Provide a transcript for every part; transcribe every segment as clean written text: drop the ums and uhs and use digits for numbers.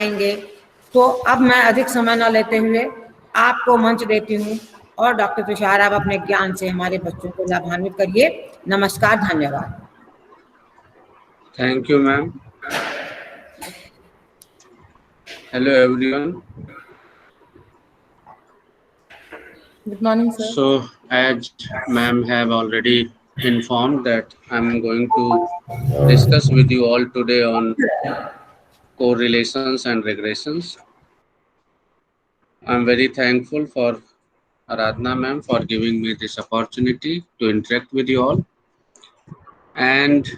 आएंगे। तो अब मैं अधिक समय न लेते हुए आपको मंच देती हूँ और डॉक्टर तुषार आप अपने ज्ञान से हमारे बच्चों को लाभान्वित करिए। नमस्कार, धन्यवाद। Thank you, ma'am. Hello, everyone. Good morning, sir. So, as ma'am have already informed that I'm going to discuss with you all today on correlations and regressions. I'm very thankful for Aradhana ma'am for giving me this opportunity to interact with you all. And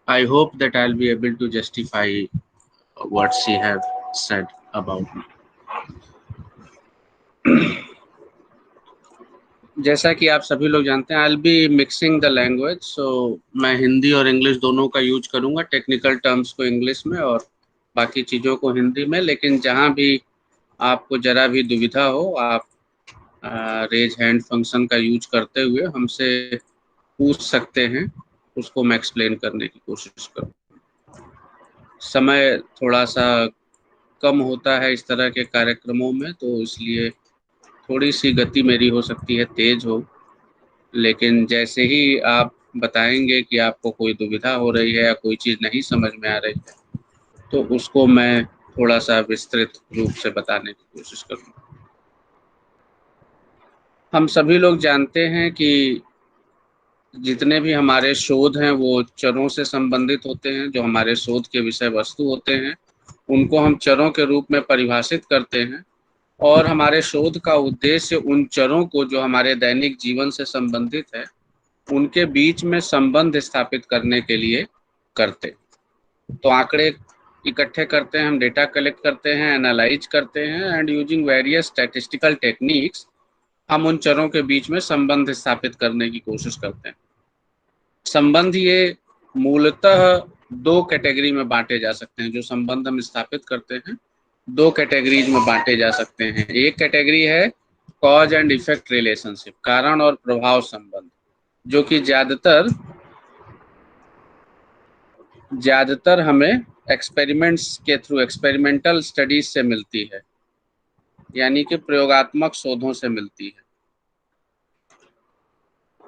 I hope that I'll be able to justify what she have said about me. जैसा कि आप सभी लोग जानते हैं, I will be mixing the language, so मैं हिंदी और English दोनों का यूज करूंगा, टेक्निकल टर्म्स को इंग्लिश में और बाकी चीज़ों को हिंदी में। लेकिन जहां भी आपको जरा भी दुविधा हो, आप रेज हैंड फंक्शन का यूज करते हुए हमसे पूछ सकते हैं, उसको मैं एक्सप्लेन करने की कोशिश करूँ। समय थोड़ा सा कम होता है इस तरह के कार्यक्रमों में, तो इसलिए थोड़ी सी गति मेरी हो सकती है तेज हो, लेकिन जैसे ही आप बताएंगे कि आपको कोई दुविधा हो रही है या कोई चीज़ नहीं समझ में आ रही है, तो उसको मैं थोड़ा सा विस्तृत रूप से बताने की कोशिश करूँगा। हम सभी लोग जानते हैं कि जितने भी हमारे शोध हैं वो चरों से संबंधित होते हैं। जो हमारे शोध के विषय वस्तु होते हैं उनको हम चरों के रूप में परिभाषित करते हैं, और हमारे शोध का उद्देश्य उन चरों को जो हमारे दैनिक जीवन से संबंधित है उनके बीच में संबंध स्थापित करने के लिए करते। तो आंकड़े इकट्ठे करते हैं, हम डेटा कलेक्ट करते हैं, एनालाइज करते हैं, and using various statistical techniques हम उन चरों के बीच में संबंध स्थापित करने की कोशिश करते हैं। संबंध ये मूलतः दो कैटेगरी में बांटे जा सकते हैं। जो संबंध हम स्थापित करते हैं दो कैटेगरीज में बांटे जा सकते हैं। एक कैटेगरी है कॉज एंड इफेक्ट रिलेशनशिप, कारण और प्रभाव संबंध, जो कि ज्यादातर हमें एक्सपेरिमेंट्स के थ्रू, एक्सपेरिमेंटल स्टडीज से मिलती है, यानी कि प्रयोगात्मक शोधों से मिलती है।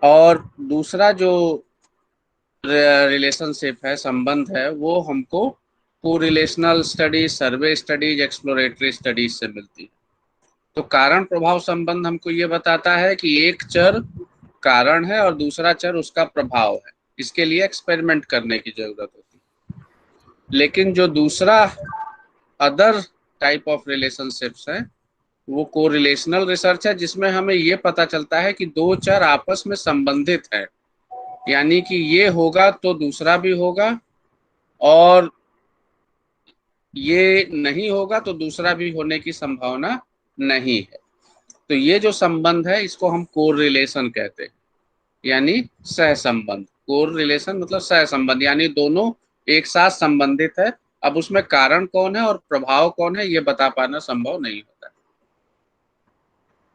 और दूसरा जो रिलेशनशिप है, संबंध है, वो हमको कोरिलेशनल स्टडीज, सर्वे स्टडीज, एक्सप्लोरेटरी स्टडीज से मिलती है। तो कारण प्रभाव संबंध हमको ये बताता है कि एक चर कारण है और दूसरा चर उसका प्रभाव है, इसके लिए एक्सपेरिमेंट करने की जरूरत होती है। लेकिन जो दूसरा अदर टाइप ऑफ रिलेशनशिप्स है वो कोरिलेशनल रिसर्च है, जिसमें हमें ये पता चलता है कि दो चर आपस में संबंधित है, यानी कि ये होगा तो दूसरा भी होगा, और ये नहीं होगा तो दूसरा भी होने की संभावना नहीं है। तो ये जो संबंध है इसको हम कोरिलेशन कहते हैं, यानी सहसंबंध। कोरिलेशन मतलब सहसंबंध, यानी दोनों एक साथ संबंधित है। अब उसमें कारण कौन है और प्रभाव कौन है ये बता पाना संभव नहीं होता।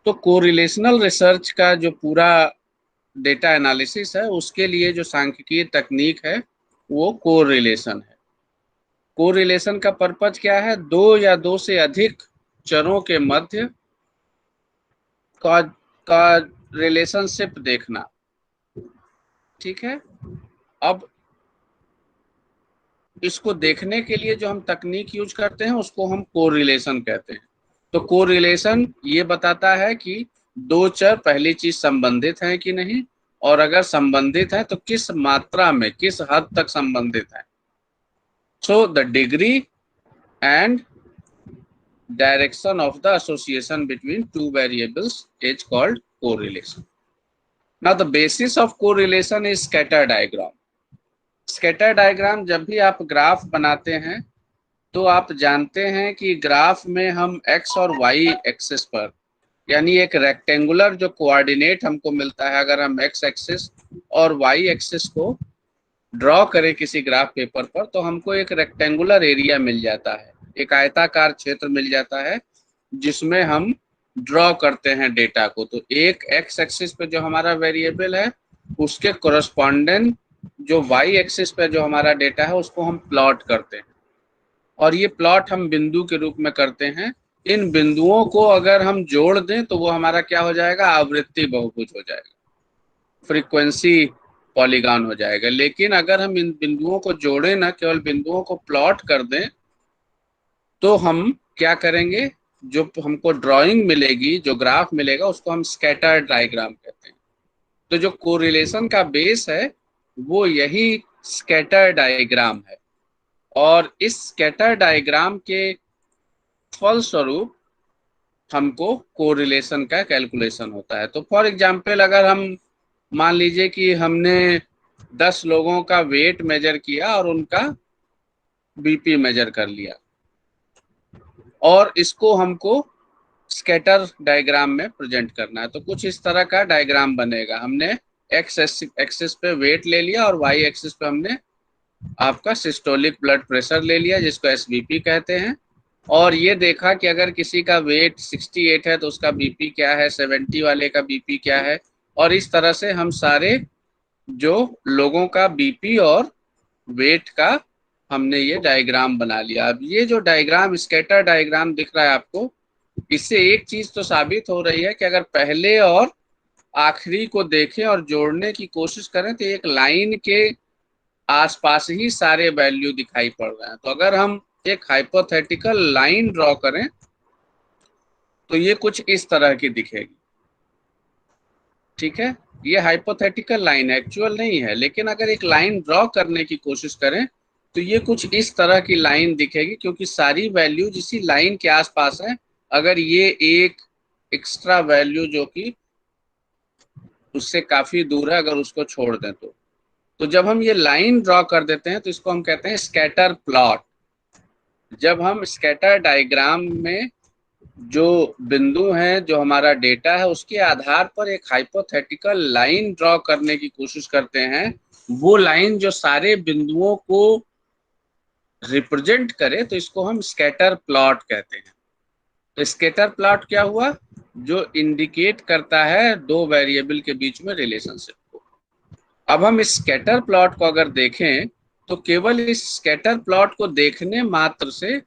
तो कोरिलेशनल रिसर्च का जो पूरा डेटा एनालिसिस है उसके लिए जो सांख्यिकीय तकनीक है वो कोरिलेशन है। कोरिलेशन का पर्पज क्या है? दो या दो से अधिक चरों के मध्य का रिलेशनशिप देखना। ठीक है, अब इसको देखने के लिए जो हम तकनीक यूज करते हैं उसको हम कोरिलेशन कहते हैं। तो कोरिलेशन ये बताता है कि दो चर, पहली चीज संबंधित हैं कि नहीं, और अगर संबंधित है तो किस मात्रा में, किस हद तक संबंधित है। So the degree and direction of the association between two variables is called correlation. Now the basis of correlation is scatter diagram. Scatter diagram, जब भी आप ग्राफ बनाते हैं तो आप जानते हैं कि ग्राफ में हम x और y एक्सिस पर, यानी एक रेक्टेंगुलर जो कोऑर्डिनेट हमको मिलता है, अगर हम x एक्सिस और y एक्सिस को ड्रॉ करें किसी ग्राफ पेपर पर तो हमको एक रेक्टेंगुलर एरिया मिल जाता है, एक आयताकार क्षेत्र मिल जाता है जिसमें हम ड्रॉ करते हैं डेटा को। तो एक एक्स एक्सिस पे जो हमारा वेरिएबल है उसके कोरस्पॉन्डेंट जो वाई एक्सिस पे जो हमारा डेटा है उसको हम प्लॉट करते हैं। और ये प्लॉट हम बिंदु के रूप में करते हैं। इन बिंदुओं को अगर हम जोड़ दें तो वो हमारा क्या हो जाएगा, आवृत्ति बहुभुज हो जाएगा, फ्रीक्वेंसी पॉलीगॉन हो जाएगा। लेकिन अगर हम इन बिंदुओं को जोड़े ना, केवल बिंदुओं को प्लॉट कर दें, तो हम क्या करेंगे, जो हमको ड्राइंग मिलेगी, जो ग्राफ मिलेगा, उसको हम स्कैटर डायग्राम कहते हैं। तो जो कोरिलेशन का बेस है वो यही स्कैटर डायग्राम है, और इस स्कैटर डायग्राम के फलस्वरूप हमको कोरिलेशन का कैलकुलेशन होता है। तो फॉर एग्जांपल, अगर हम मान लीजिए कि हमने 10 लोगों का वेट मेजर किया और उनका बीपी मेजर कर लिया, और इसको हमको स्कैटर डायग्राम में प्रेजेंट करना है, तो कुछ इस तरह का डायग्राम बनेगा। हमने एक्स एक्सिस पे वेट ले लिया और वाई एक्सिस पे हमने आपका सिस्टोलिक ब्लड प्रेशर ले लिया, जिसको एसबीपी कहते हैं। और ये देखा कि अगर किसी का वेट 68 है तो उसका बीपी क्या है, 70 वाले का बीपी क्या है, और इस तरह से हम सारे जो लोगों का बीपी और वेट का हमने ये डायग्राम बना लिया। अब ये जो डायग्राम, स्कैटर डायग्राम दिख रहा है आपको, इससे एक चीज तो साबित हो रही है कि अगर पहले और आखिरी को देखें और जोड़ने की कोशिश करें तो एक लाइन के आसपास ही सारे वैल्यू दिखाई पड़ रहे हैं। तो अगर हम एक हाइपोथेटिकल लाइन ड्रॉ करें तो ये कुछ इस तरह की दिखेगी। ठीक है, ये हाइपोथेटिकल लाइन एक्चुअल नहीं है, लेकिन अगर एक लाइन ड्रॉ करने की कोशिश करें तो ये कुछ इस तरह की लाइन दिखेगी, क्योंकि सारी वैल्यू इसी लाइन के आसपास है। अगर ये एक एक्स्ट्रा वैल्यू जो कि उससे काफी दूर है, अगर उसको छोड़ दें तो जब हम ये लाइन ड्रॉ कर देते हैं तो इसको हम कहते हैं स्कैटर प्लॉट। जब हम स्कैटर डायग्राम में जो बिंदु हैं, जो हमारा डेटा है, उसके आधार पर एक हाइपोथेटिकल लाइन ड्रॉ करने की कोशिश करते हैं, वो लाइन जो सारे बिंदुओं को रिप्रेजेंट करे, तो इसको हम स्कैटर प्लॉट कहते हैं। तो स्कैटर प्लॉट क्या हुआ, जो इंडिकेट करता है दो वेरिएबल के बीच में रिलेशनशिप को। अब हम इस स्कैटर प्लॉट को अगर देखें तो केवल इस स्कैटर प्लॉट को देखने मात्र से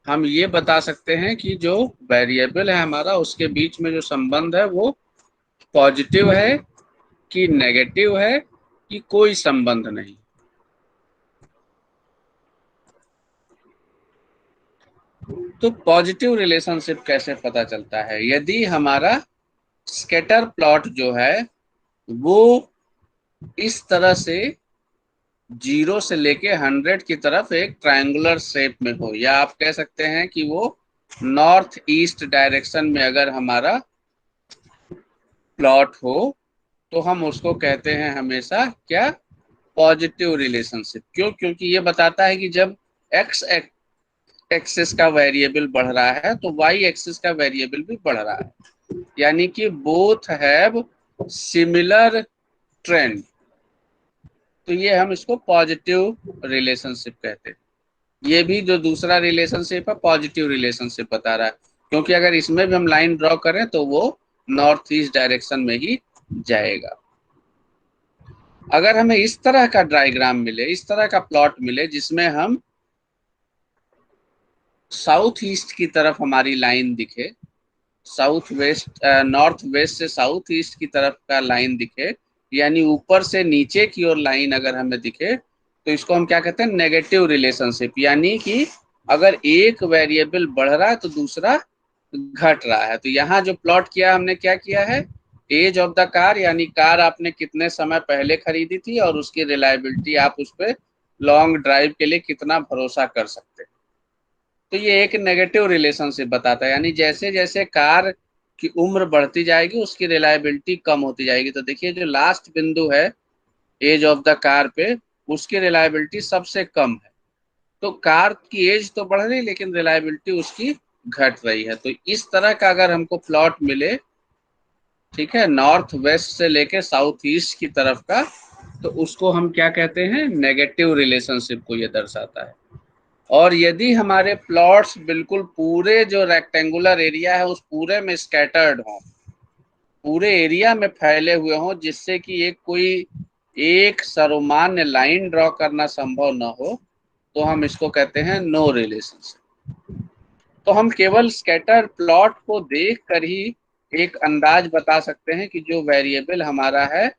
हम ये बता सकते हैं कि जो वेरिएबल है हमारा, उसके बीच में जो संबंध है वो पॉजिटिव है कि नेगेटिव है कि कोई संबंध नहीं। तो पॉजिटिव रिलेशनशिप कैसे पता चलता है, यदि हमारा स्कैटर प्लॉट जो है वो इस तरह से 0 से लेके 100 की तरफ एक ट्रायंगुलर शेप में हो, या आप कह सकते हैं कि वो नॉर्थ ईस्ट डायरेक्शन में अगर हमारा प्लॉट हो, तो हम उसको कहते हैं हमेशा क्या, पॉजिटिव रिलेशनशिप। क्यों, क्योंकि ये बताता है कि जब एक्स एक्सिस का वेरिएबल बढ़ रहा है तो वाई एक्सिस का वेरिएबल भी बढ़ रहा है, यानी कि बोथ हैव सिमिलर ट्रेंड। तो ये हम इसको पॉजिटिव रिलेशनशिप कहते हैं। ये भी जो दूसरा रिलेशनशिप है पॉजिटिव रिलेशनशिप बता रहा है, क्योंकि अगर इसमें भी हम लाइन ड्रॉ करें तो वो नॉर्थ ईस्ट डायरेक्शन में ही जाएगा। अगर हमें इस तरह का डायग्राम मिले, इस तरह का प्लॉट मिले जिसमें हम साउथ ईस्ट की तरफ हमारी लाइन दिखे, साउथ वेस्ट नॉर्थ वेस्ट से साउथ ईस्ट की तरफ का लाइन दिखे, यानी ऊपर से नीचे की ओर लाइन अगर हमें दिखे, तो इसको हम क्या कहते हैं, नेगेटिव रिलेशनशिप। यानी कि अगर एक वेरिएबल बढ़ रहा है तो दूसरा घट रहा है। तो यहाँ जो प्लॉट किया हमने, क्या किया है, एज ऑफ द कार, यानी कार आपने कितने समय पहले खरीदी थी और उसकी रिलायबिलिटी, आप उस पर लॉन्ग ड्राइव के लिए कितना भरोसा कर सकते हैं। तो ये एक नेगेटिव रिलेशनशिप बताता है, यानी जैसे जैसे कार की उम्र बढ़ती जाएगी उसकी रिलायबिलिटी कम होती जाएगी। तो देखिए जो लास्ट बिंदु है एज ऑफ द कार पे, उसकी रिलायबिलिटी सबसे कम है। तो कार की एज तो बढ़ रही लेकिन रिलायबिलिटी उसकी घट रही है। तो इस तरह का अगर हमको प्लॉट मिले, ठीक है, नॉर्थ वेस्ट से लेके साउथ ईस्ट की तरफ का, तो उसको हम क्या कहते हैं, नेगेटिव रिलेशनशिप को ये दर्शाता है। और यदि हमारे प्लॉट्स बिल्कुल पूरे जो रेक्टेंगुलर एरिया है उस पूरे में स्कैटर्ड हों, पूरे एरिया में फैले हुए हों, जिससे कि एक कोई एक सर्वमान्य लाइन ड्रॉ करना संभव न हो, तो हम इसको कहते हैं नो रिलेशनशिप। तो हम केवल स्कैटर प्लॉट को देख कर ही एक अंदाज बता सकते हैं कि जो वेरिएबल हमारा है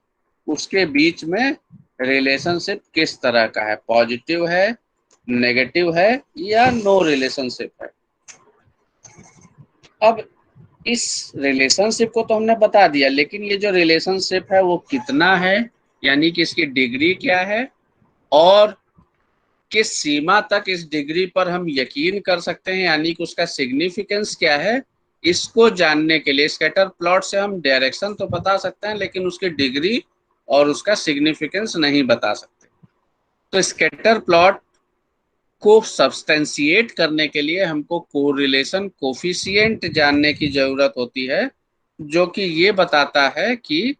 उसके बीच में रिलेशनशिप किस तरह का है, पॉजिटिव है, नेगेटिव है या नो रिलेशनशिप है। अब इस रिलेशनशिप को तो हमने बता दिया, लेकिन ये जो रिलेशनशिप है वो कितना है, यानी कि इसकी डिग्री क्या है और किस सीमा तक इस डिग्री पर हम यकीन कर सकते हैं, यानी कि उसका सिग्निफिकेंस क्या है, इसको जानने के लिए स्कैटर प्लॉट से हम डायरेक्शन तो बता सकते हैं लेकिन उसकी डिग्री और उसका सिग्निफिकेंस नहीं बता सकते। तो स्कैटर प्लॉट को सब्सटेंशिएट करने के लिए हमको कोरिलेशन कोफिशिएंट जानने की जरूरत होती है, जो कि ये बताता है कि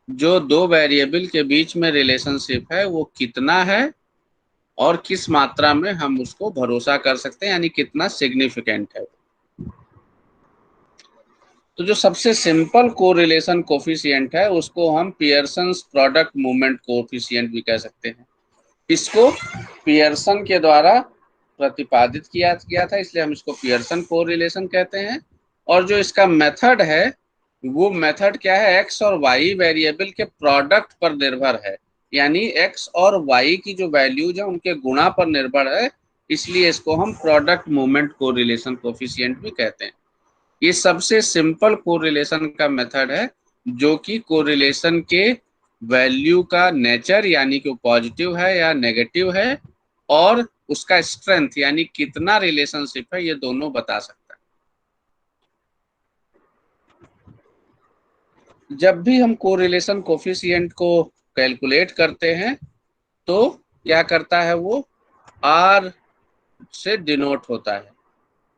जो दो वेरिएबल के बीच में रिलेशनशिप है वो कितना है और किस मात्रा में हम उसको भरोसा कर सकते हैं, यानी कितना सिग्निफिकेंट है। तो जो सबसे सिंपल कोरिलेशन कोफिशिएंट है उसको हम पियर्सन्स प्रोडक्ट मूवमेंट कोफिशिएंट भी कह सकते हैं। इसको पियर्सन के द्वारा प्रतिपादित किया गया था, इसलिए हम इसको पियर्सन कोरिलेशन कहते हैं। और जो इसका मेथड है वो मेथड क्या है, एक्स और वाई वेरिएबल के प्रोडक्ट पर निर्भर है, यानी एक्स और वाई की जो वैल्यूज है उनके गुणा पर निर्भर है, इसलिए इसको हम प्रोडक्ट मूवमेंट कोरिलेशन कोफिशिएंट भी कहते हैं। ये सबसे सिंपल कोरिलेशन का मेथड है जो कि कोरिलेशन के वैल्यू का नेचर यानी कि पॉजिटिव है या नेगेटिव है और उसका स्ट्रेंथ यानी कितना रिलेशनशिप है, ये दोनों बता सकता है। जब भी हम कोरिलेशन कोफिशिएंट को कैलकुलेट करते हैं तो क्या करता है, वो आर से डिनोट होता है।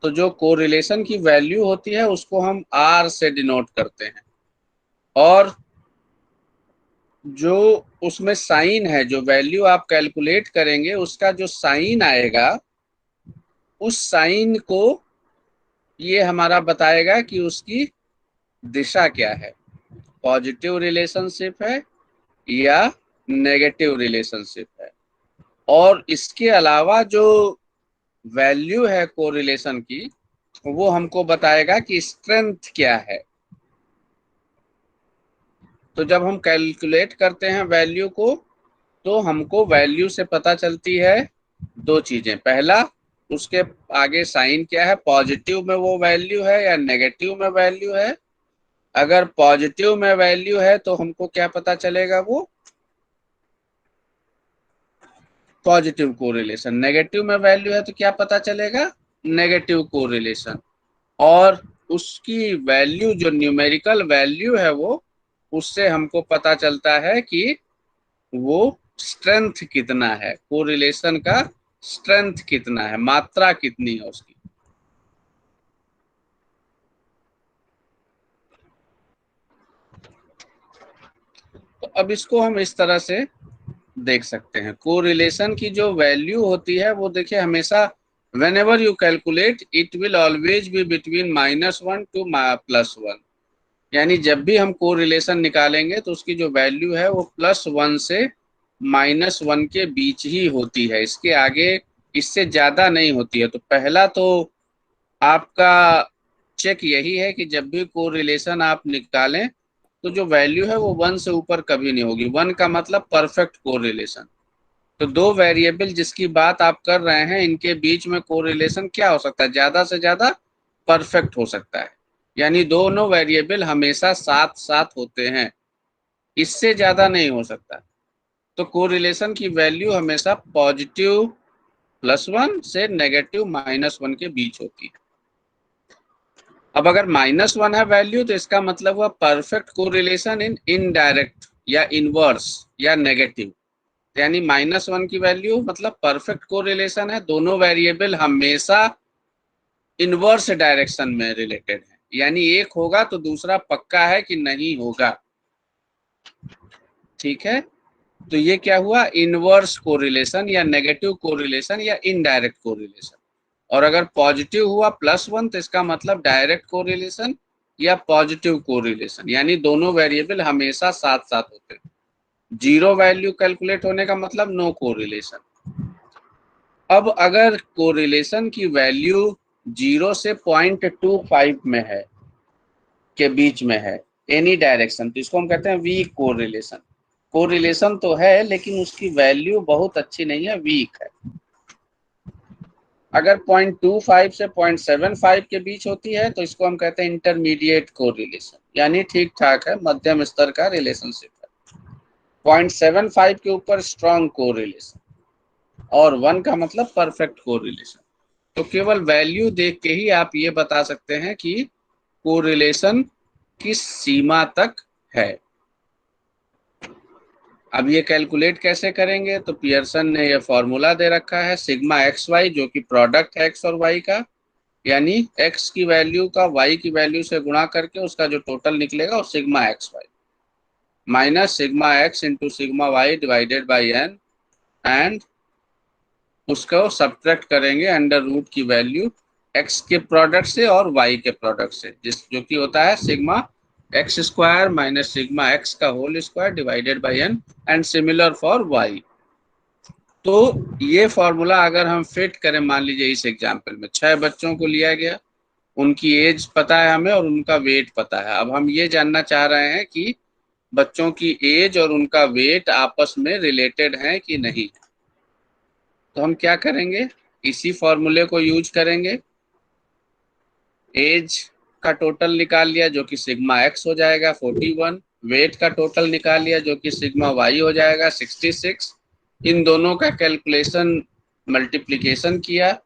तो जो कोरिलेशन की वैल्यू होती है उसको हम आर से डिनोट करते हैं और जो उसमें साइन है, जो वैल्यू आप कैलकुलेट करेंगे उसका जो साइन आएगा उस साइन को ये हमारा बताएगा कि उसकी दिशा क्या है, पॉजिटिव रिलेशनशिप है या नेगेटिव रिलेशनशिप है। और इसके अलावा जो वैल्यू है कोरिलेशन की वो हमको बताएगा कि स्ट्रेंथ क्या है। तो जब हम कैलकुलेट करते हैं वैल्यू को तो हमको वैल्यू से पता चलती है दो चीजें, पहला उसके आगे साइन क्या है, पॉजिटिव में वो वैल्यू है या नेगेटिव में वैल्यू है। अगर पॉजिटिव में वैल्यू है तो हमको क्या पता चलेगा, वो पॉजिटिव कोरिलेशन, नेगेटिव में वैल्यू है तो क्या पता चलेगा, नेगेटिव कोरिलेशन। और उसकी वैल्यू जो न्यूमेरिकल वैल्यू है वो उससे हमको पता चलता है कि वो स्ट्रेंथ कितना है, कोरिलेशन का स्ट्रेंथ कितना है, मात्रा कितनी है उसकी। तो अब इसको हम इस तरह से देख सकते हैं, कोरिलेशन की जो वैल्यू होती है वो देखिए हमेशा whenever you calculate it will always be between -1 to +1, यानी जब भी हम कोरिलेशन निकालेंगे तो उसकी जो वैल्यू है वो +1 से -1 के बीच ही होती है, इसके आगे इससे ज्यादा नहीं होती है। तो पहला तो आपका चेक यही है कि जब भी कोरिलेशन आप निकालें तो जो वैल्यू है वो 1 से ऊपर कभी नहीं होगी। 1 का मतलब परफेक्ट कोरिलेशन। तो दो वेरिएबल जिसकी बात आप कर रहे हैं इनके बीच में कोरिलेशन क्या हो सकता है, ज्यादा से ज्यादा परफेक्ट हो सकता है, यानी दोनों वेरिएबल हमेशा साथ साथ होते हैं, इससे ज्यादा नहीं हो सकता। तो कोरिलेशन की वैल्यू हमेशा पॉजिटिव +1 से नेगेटिव -1 के बीच होती है। अब अगर -1 है वैल्यू तो इसका मतलब हुआ परफेक्ट कोरिलेशन इन इनडायरेक्ट या इनवर्स या नेगेटिव, यानी -1 की वैल्यू मतलब परफेक्ट कोरिलेशन है, दोनों वेरिएबल हमेशा इनवर्स डायरेक्शन में रिलेटेड है, यानी एक होगा तो दूसरा पक्का है कि नहीं होगा। ठीक है, तो ये क्या हुआ, इनवर्स कोरिलेशन या नेगेटिव कोरिलेशन या इनडायरेक्ट कोरिलेशन। और अगर पॉजिटिव हुआ +1 तो इसका मतलब डायरेक्ट कोरिलेशन या पॉजिटिव कोरिलेशन, यानी दोनों वेरिएबल हमेशा साथ साथ होते हैं। जीरो वैल्यू कैलकुलेट होने का मतलब नो कोरिलेशन। अब अगर कोरिलेशन की वैल्यू 0 से 0.25 में है, के बीच में है, एनी डायरेक्शन, तो इसको हम कहते हैं वीक कोरिलेशन। कोरिलेशन तो है लेकिन उसकी वैल्यू बहुत अच्छी नहीं है, वीक है। अगर 0.25 से 0.75 के बीच होती है तो इसको हम कहते हैं इंटरमीडिएट कोरिलेशन, यानी ठीक ठाक है, मध्यम स्तर का रिलेशनशिप है। 0.75 के ऊपर स्ट्रॉन्ग कोरिलेशन, और 1 का मतलब परफेक्ट कोरिलेशन। तो केवल वैल्यू देख के ही आप ये बता सकते हैं कि कोरिलेशन किस सीमा तक है। अब ये कैलकुलेट कैसे करेंगे, तो पियर्सन ने ये फॉर्मूला दे रखा है, सिग्मा एक्स वाई, जो कि प्रोडक्ट है एक्स और वाई का, यानी एक्स की वैल्यू का वाई की वैल्यू से गुणा करके उसका जो टोटल निकलेगा वो sigma x Y, minus sigma x into sigma Y divided by N, and उसको सब्ट्रैक्ट करेंगे अंडर रूट की वैल्यू एक्स के प्रोडक्ट से और वाई के प्रोडक्ट से, जो कि होता है sigma x square minus sigma x का whole square divided by N, and similar for y. तो ये फॉर्मूला अगर हम फिट करें, मान लीजिए इस एग्जाम्पल में 6 बच्चों को लिया गया, उनकी एज पता है हमें और उनका वेट पता है। अब हम ये जानना चाह रहे हैं कि बच्चों की एज और उनका वेट आपस में रिलेटेड हैं कि नहीं। तो हम क्या करेंगे, इसी फॉर्मूले को यूज करेंगे। एज का टोटल निकाल लिया जो कि सिग्मा एक्स हो जाएगा 41, वेट का टोटल निकाल लिया जो कि सिग्मा वाई हो जाएगा 66। इन दोनों का कैलकुलेशन मल्टीप्लिकेशन किया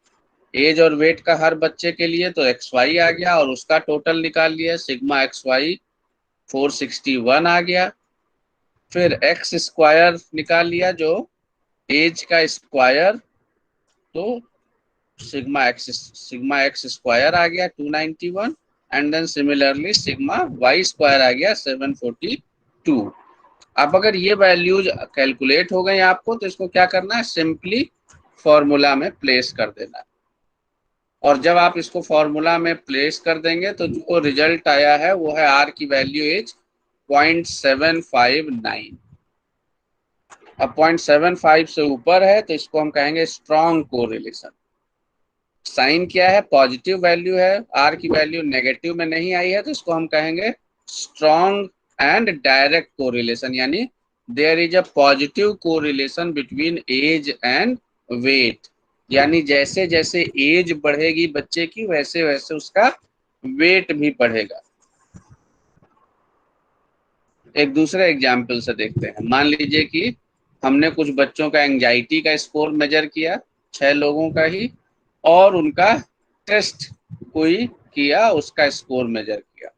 एज और वेट का हर बच्चे के लिए, तो एक्स वाई आ गया, और उसका टोटल निकाल लिया सिग्मा एक्स वाई 461 आ गया। फिर एक्स स्क्वायर निकाल लिया जो एज का स्क्वायर, तो सिग्मा एक्स स्क्वायर आ गया 291, and then similarly sigma Y square आ गया 742। अब अगर ये वैल्यूज कैलकुलेट हो गई आपको, तो इसको क्या करना है, सिंपली फॉर्मूला में प्लेस कर देना है। और जब आप इसको फॉर्मूला में प्लेस कर देंगे तो जो रिजल्ट आया है वो है आर की वैल्यू इज 0.759। अब 0.75 से ऊपर है तो इसको हम कहेंगे स्ट्रॉन्ग कोरिलेशन। साइन क्या है, पॉजिटिव वैल्यू है, आर की वैल्यू नेगेटिव में नहीं आई है, तो इसको हम कहेंगे स्ट्रॉन्ग एंड डायरेक्ट कोरिलेशन, यानी there is a positive correlation between age and weight, यानी जैसे जैसे एज बढ़ेगी बच्चे की वैसे वैसे उसका वेट भी बढ़ेगा। एक दूसरे एग्जाम्पल से देखते हैं। मान लीजिए कि हमने कुछ बच्चों का एंजाइटी का स्कोर मेजर किया, 6 लोगों का ही, और उनका टेस्ट कोई किया, उसका स्कोर मेजर किया।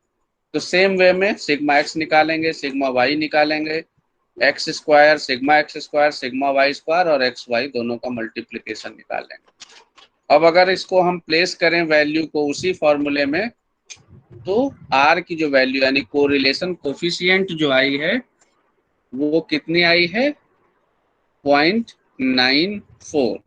तो सेम वे में सिग्मा एक्स निकालेंगे, सिग्मा वाई निकालेंगे, X square sigma Y square और एक्स वाई दोनों का मल्टीप्लीकेशन निकालेंगे। अब अगर इसको हम प्लेस करें वैल्यू को उसी फॉर्मूले में, तो आर की जो वैल्यू यानी कोरिलेशन कोफिशिएंट जो आई है वो कितनी आई है, 0.94।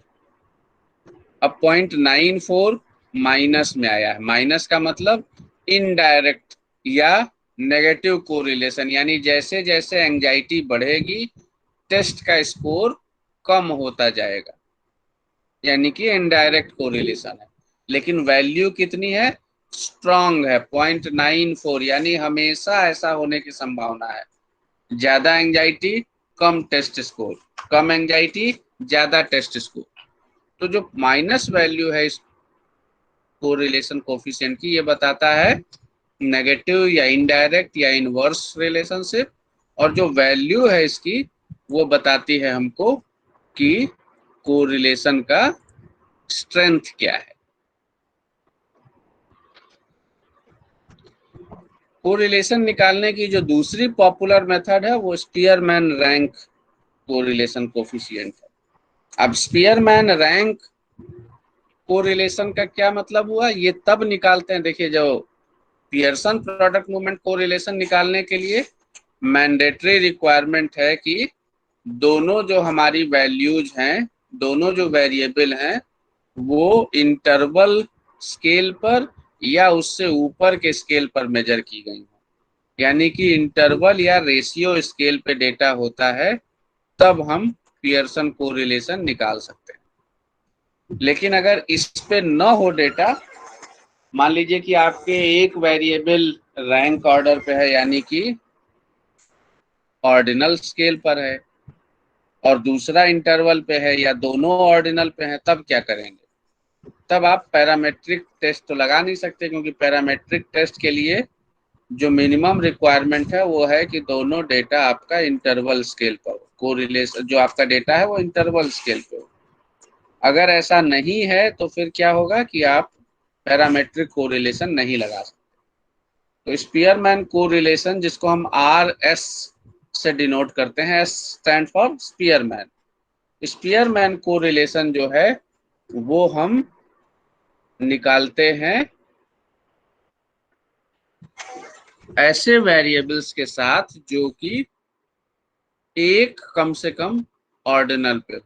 अब 0.94 माइनस में आया है, माइनस का मतलब इनडायरेक्ट या नेगेटिव कोरिलेशन, यानी जैसे जैसे एंजाइटी बढ़ेगी टेस्ट का स्कोर कम होता जाएगा, यानी कि इनडायरेक्ट कोरिलेशन है। लेकिन वैल्यू कितनी है, स्ट्रॉन्ग है 0.94, यानी हमेशा ऐसा होने की संभावना है। ज्यादा एंजाइटी कम टेस्ट स्कोर, कम एंजाइटी ज्यादा टेस्ट स्कोर। तो जो माइनस वैल्यू है इस कोरिलेशन कोफिशिएंट की, ये बताता है नेगेटिव या इनडायरेक्ट या इनवर्स रिलेशनशिप, और जो वैल्यू है इसकी वो बताती है हमको कि कोरिलेशन का स्ट्रेंथ क्या है। कोरिलेशन निकालने की जो दूसरी पॉपुलर मेथड है वो स्पीयरमैन रैंक कोरिलेशन कोफिशिएंट है। अब स्पीयरमैन रैंक कोरिलेशन का क्या मतलब हुआ, ये तब निकालते हैं, देखिए जो पियर्सन प्रोडक्ट मूवमेंट कोरिलेशन निकालने के लिए मैंडेटरी रिक्वायरमेंट है कि दोनों जो हमारी वैल्यूज हैं, दोनों जो वेरिएबल हैं, वो इंटरवल स्केल पर या उससे ऊपर के स्केल पर मेजर की गई हो, यानी कि इंटरवल या रेशियो स्केल पे डेटा होता है, तब हम पियर्सन कोरिलेशन निकाल सकते हैं। लेकिन अगर इस पे न हो डेटा, मान लीजिए कि आपके एक वेरिएबल रैंक ऑर्डर पे है यानी कि ऑर्डिनल स्केल पर है, और दूसरा इंटरवल पे है या दोनों ऑर्डिनल पे है, तब क्या करेंगे? तब आप पैरामेट्रिक टेस्ट तो लगा नहीं सकते, क्योंकि पैरामेट्रिक टेस्ट के लिए जो मिनिमम रिक्वायरमेंट है वो है कि दोनों डेटा आपका इंटरवल स्केल पर हो, कोरिलेशन जो आपका डेटा है वो इंटरवल स्केल पे हो। अगर ऐसा नहीं है तो फिर क्या होगा कि आप पैरामेट्रिक कोरिलेशन नहीं लगा सकते। तो स्पीयरमैन कोरिलेशन, जिसको हम RS से डिनोट करते हैं, S stand for Spearman, Spearman correlation जो है वो हम निकालते हैं ऐसे वेरिएबल्स के साथ जो कि एक कम से कम ऑर्डिनल पे हो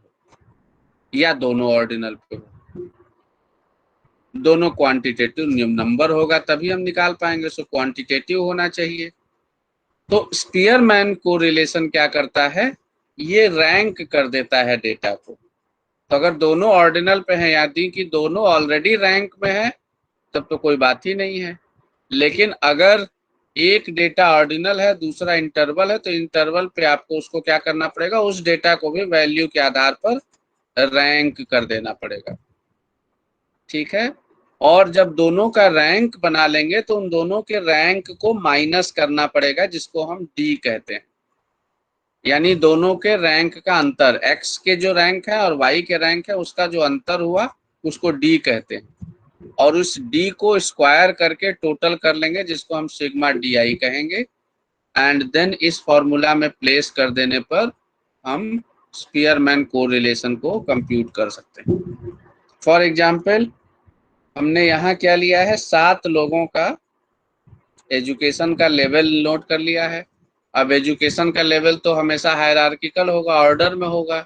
या दोनों ऑर्डिनल पे हो। दोनों क्वांटिटेटिव नंबर होगा तभी हम निकाल पाएंगे, सो क्वांटिटेटिव होना चाहिए। तो स्पीयरमैन कोरिलेशन क्या करता है, ये रैंक कर देता है डेटा को। तो अगर दोनों ऑर्डिनल पे हैं, यानी कि दोनों ऑलरेडी रैंक में है, तब तो कोई बात ही नहीं है। लेकिन अगर एक डेटा ऑर्डिनल है, दूसरा इंटरवल है, तो इंटरवल पे आपको उसको क्या करना पड़ेगा, उस डेटा को भी वैल्यू के आधार पर रैंक कर देना पड़ेगा। ठीक है। और जब दोनों का रैंक बना लेंगे तो उन दोनों के रैंक को माइनस करना पड़ेगा, जिसको हम डी कहते हैं। यानी दोनों के रैंक का अंतर, एक्स के जो रैंक है और वाई के रैंक है, उसका जो अंतर हुआ उसको डी कहते हैं। और उस डी को स्क्वायर करके टोटल कर लेंगे, जिसको हम सिग्मा डी आई कहेंगे। एंड देन इस फॉर्मूला में प्लेस कर देने पर हम स्पीयरमैन कोरिलेशन को कंप्यूट कर सकते हैं। फॉर एग्जाम्पल, हमने यहाँ क्या लिया है, 7 लोगों का एजुकेशन का लेवल नोट कर लिया है। अब एजुकेशन का लेवल तो हमेशा हायरार्किकल होगा, ऑर्डर में होगा,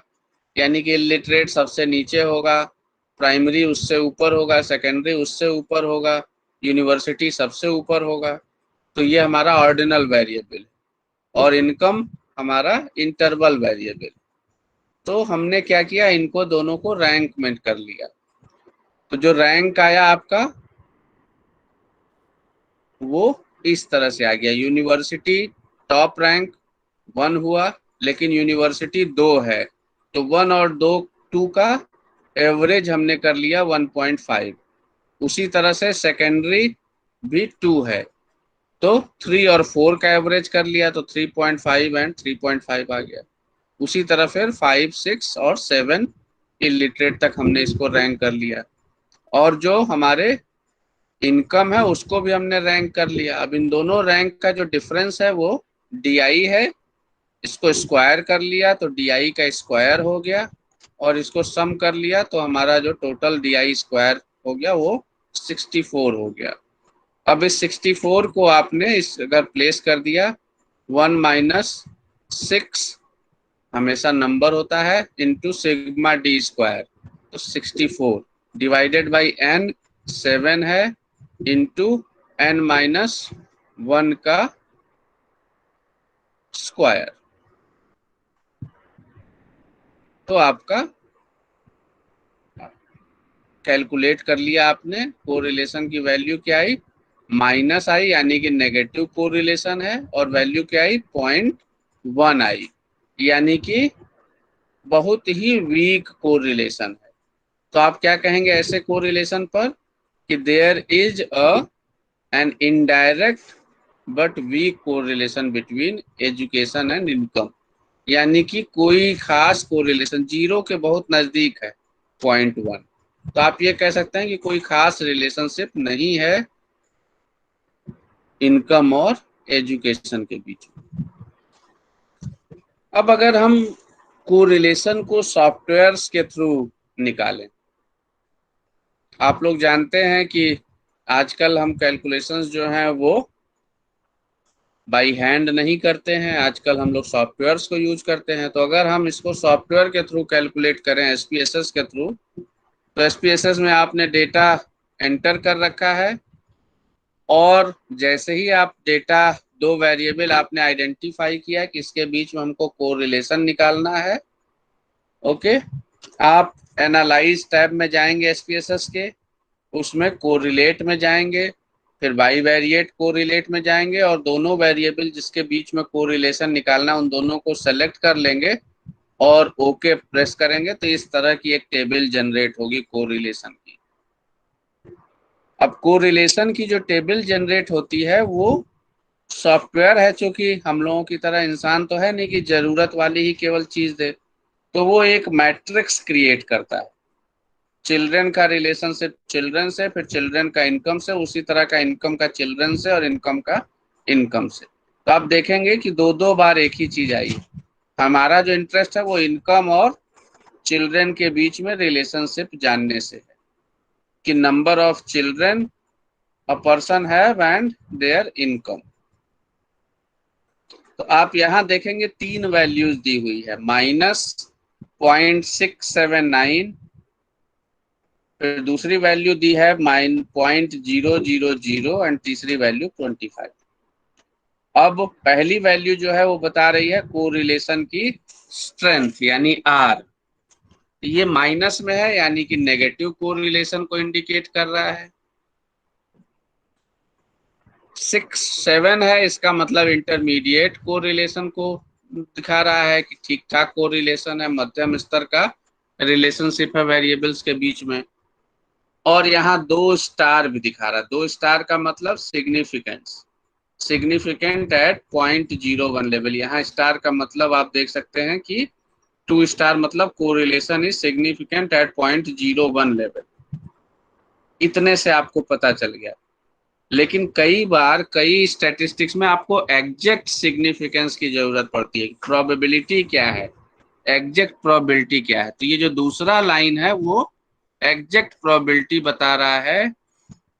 यानी कि इलिटरेट सबसे नीचे होगा, प्राइमरी उससे ऊपर होगा, सेकेंडरी उससे ऊपर होगा, यूनिवर्सिटी सबसे ऊपर होगा। तो ये हमारा ऑर्डिनल वेरिएबल, और इनकम हमारा इंटरवल वेरिएबल। तो हमने क्या किया, इनको दोनों को रैंक में कर लिया। तो जो रैंक आया आपका वो इस तरह से आ गया, यूनिवर्सिटी टॉप रैंक 1 हुआ, लेकिन यूनिवर्सिटी 2 है, तो 1 और 2 का एवरेज हमने कर लिया 1.5। उसी तरह से सेकेंडरी भी 2 है, तो 3 और 4 का एवरेज कर लिया, तो 3.5 एंड 3.5 आ गया। उसी तरह फिर 5, 6 और 7 इलिटरेट तक हमने इसको रैंक कर लिया। और जो हमारे इनकम है उसको भी हमने रैंक कर लिया। अब इन दोनों रैंक का जो डिफरेंस है वो DI है, इसको स्क्वायर कर लिया तो DI का स्क्वायर हो गया, और इसको सम कर लिया तो हमारा जो टोटल DI स्क्वायर हो गया वो 64 हो गया। अब इस 64 को आपने इस अगर प्लेस कर दिया, 1 - 6 हमेशा नंबर होता है इंटू सिग्मा डी स्क्वायर, तो 64 डिवाइडेड बाई n 7 है, इंटू n-1 का स्क्वायर। तो आपका कैलकुलेट कर लिया आपने, कोरिलेशन की वैल्यू क्या आई, माइनस आई, यानी कि नेगेटिव कोरिलेशन है, और वैल्यू क्या आई, 0.1 आई, यानी कि बहुत ही वीक कोरिलेशन है। तो आप क्या कहेंगे ऐसे कोरिलेशन पर, कि there is an indirect but weak correlation between education and income, यानी कि कोई खास कोरिलेशन, जीरो के बहुत नजदीक है 0.1। तो आप ये कह सकते हैं कि कोई खास रिलेशनशिप नहीं है इनकम और एजुकेशन के बीच। अब अगर हम कोरिलेशन को सॉफ्टवेयर्स के थ्रू निकालें, आप लोग जानते हैं कि आजकल हम कैलकुलेशंस जो हैं वो बाई हैंड नहीं करते हैं, आजकल हम लोग सॉफ्टवेयर्स को यूज करते हैं। तो अगर हम इसको सॉफ्टवेयर के थ्रू कैलकुलेट करें, SPSS के थ्रू, तो SPSS में आपने डेटा एंटर कर रखा है, और जैसे ही आप डेटा, 2 वेरिएबल आपने आइडेंटिफाई किया कि इसके बीच में हमको कोरिलेशन निकालना है, ओके, आप एनालाइज टैब में जाएंगे SPSS के, उसमें कोरिलेट में जाएंगे, फिर बाई वेरिएट कोरिलेट में जाएंगे और दोनों वेरिएबल जिसके बीच में कोरिलेशन निकालना उन दोनों को सेलेक्ट कर लेंगे और ओके प्रेस करेंगे तो इस तरह की एक टेबल जनरेट होगी कोरिलेशन की। अब कोरिलेशन की जो टेबल जनरेट होती है वो सॉफ्टवेयर है, चूंकि हम लोगों की तरह इंसान तो है नहीं कि जरूरत वाली ही केवल चीज दे, तो वो एक मैट्रिक्स क्रिएट करता है। चिल्ड्रन का रिलेशनशिप चिल्ड्रन से, फिर चिल्ड्रन का इनकम से, उसी तरह का इनकम का चिल्ड्रन से और इनकम का इनकम से। तो आप देखेंगे कि दो दो बार एक ही चीज आई। हमारा जो इंटरेस्ट है वो इनकम और चिल्ड्रन के बीच में रिलेशनशिप जानने से है कि number of children a person have and there income. तो आप यहाँ देखेंगे 3 वैल्यूज दी हुई है, -0.679, फिर दूसरी वैल्यू दी है -0.000 एंड तीसरी वैल्यू 25। अब पहली वैल्यू जो है वो बता रही है कोरिलेशन की स्ट्रेंथ यानी R। ये माइनस में है यानी कि नेगेटिव कोरिलेशन को इंडिकेट कर रहा है। 6-7 है, इसका मतलब इंटरमीडिएट कोरिलेशन को दिखा रहा है कि ठीक ठाक कोरिलेशन है, मध्यम स्तर का रिलेशनशिप है वेरिएबल्स के बीच में। और यहाँ 2 स्टार भी दिखा रहा है। 2 स्टार का मतलब सिग्निफिकेंस, सिग्निफिकेंट एट 0.01 लेवल। यहाँ स्टार का मतलब आप देख सकते हैं कि 2 स्टार मतलब correlation is significant at 0.01 level. इतने से आपको पता चल गया। लेकिन कई बार कई स्टैटिस्टिक्स में आपको एग्जैक्ट सिग्निफिकेंस की जरूरत पड़ती है। प्रोबेबिलिटी क्या है, एग्जैक्ट प्रोबेबिलिटी क्या है। तो ये जो दूसरा लाइन है वो एग्जैक्ट प्रोबेबिलिटी बता रहा है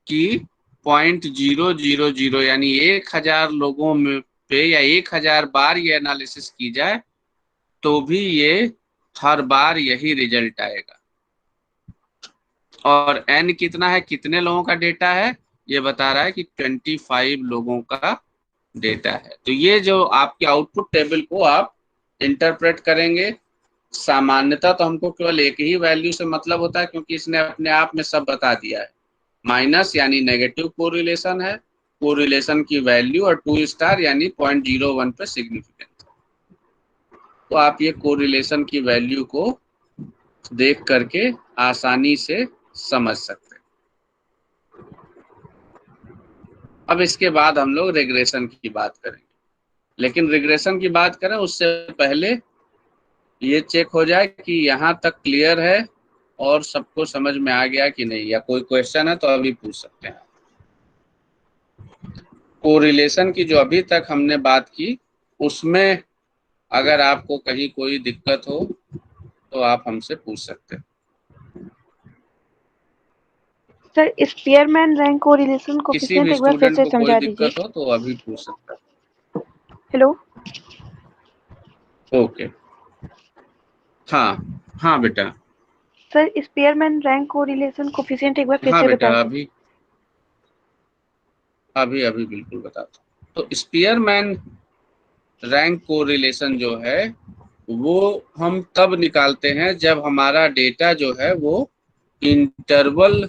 कि 0.000 यानी 1000 लोगों में पे या 1000 बार ये एनालिसिस की जाए तो भी ये हर बार यही रिजल्ट आएगा। और n कितना है, कितने लोगों का डेटा है, ये बता रहा है कि 25 लोगों का डेटा है। तो ये जो आपके आउटपुट टेबल को आप इंटरप्रेट करेंगे, सामान्यतः तो हमको केवल एक ही वैल्यू से मतलब होता है क्योंकि इसने अपने आप में सब बता दिया है। माइनस यानी नेगेटिव कोरिलेशन है, कोरिलेशन की वैल्यू, और 2 स्टार यानी 0.01 पे सिग्निफिकेंट। तो आप ये कोरिलेशन की वैल्यू को देख करके आसानी से समझ सकते हैं। अब इसके बाद हम लोग रिग्रेशन की बात करेंगे, लेकिन रिग्रेशन की बात करें उससे पहले ये चेक हो जाए कि यहाँ तक क्लियर है और सबको समझ में आ गया कि नहीं, या कोई क्वेश्चन है तो अभी पूछ सकते हैं। कोरिलेशन की जो अभी तक हमने बात की उसमें अगर आपको कहीं कोई दिक्कत हो तो आप हमसे पूछ सकते हैं। सर स्पीयरमैन रैंक कोरिलेशन किसी कोएफिशिएंट भी एक बार फिर स्टूडेंट से को कोई समझा दीजिए। दिक्कत हो तो अभी पूछ सकता है। हेलो ओके, हाँ हाँ बेटा। Sir Spearman rank correlation coefficient एक बार फिर हाँ से बेटा, बता दें। अभी अभी अभी बिल्कुल बताता हूँ। तो स्पीयरमैन रैंक कोरिलेशन जो है वो हम तब निकालते हैं जब हमारा डेटा जो है वो इंटरवल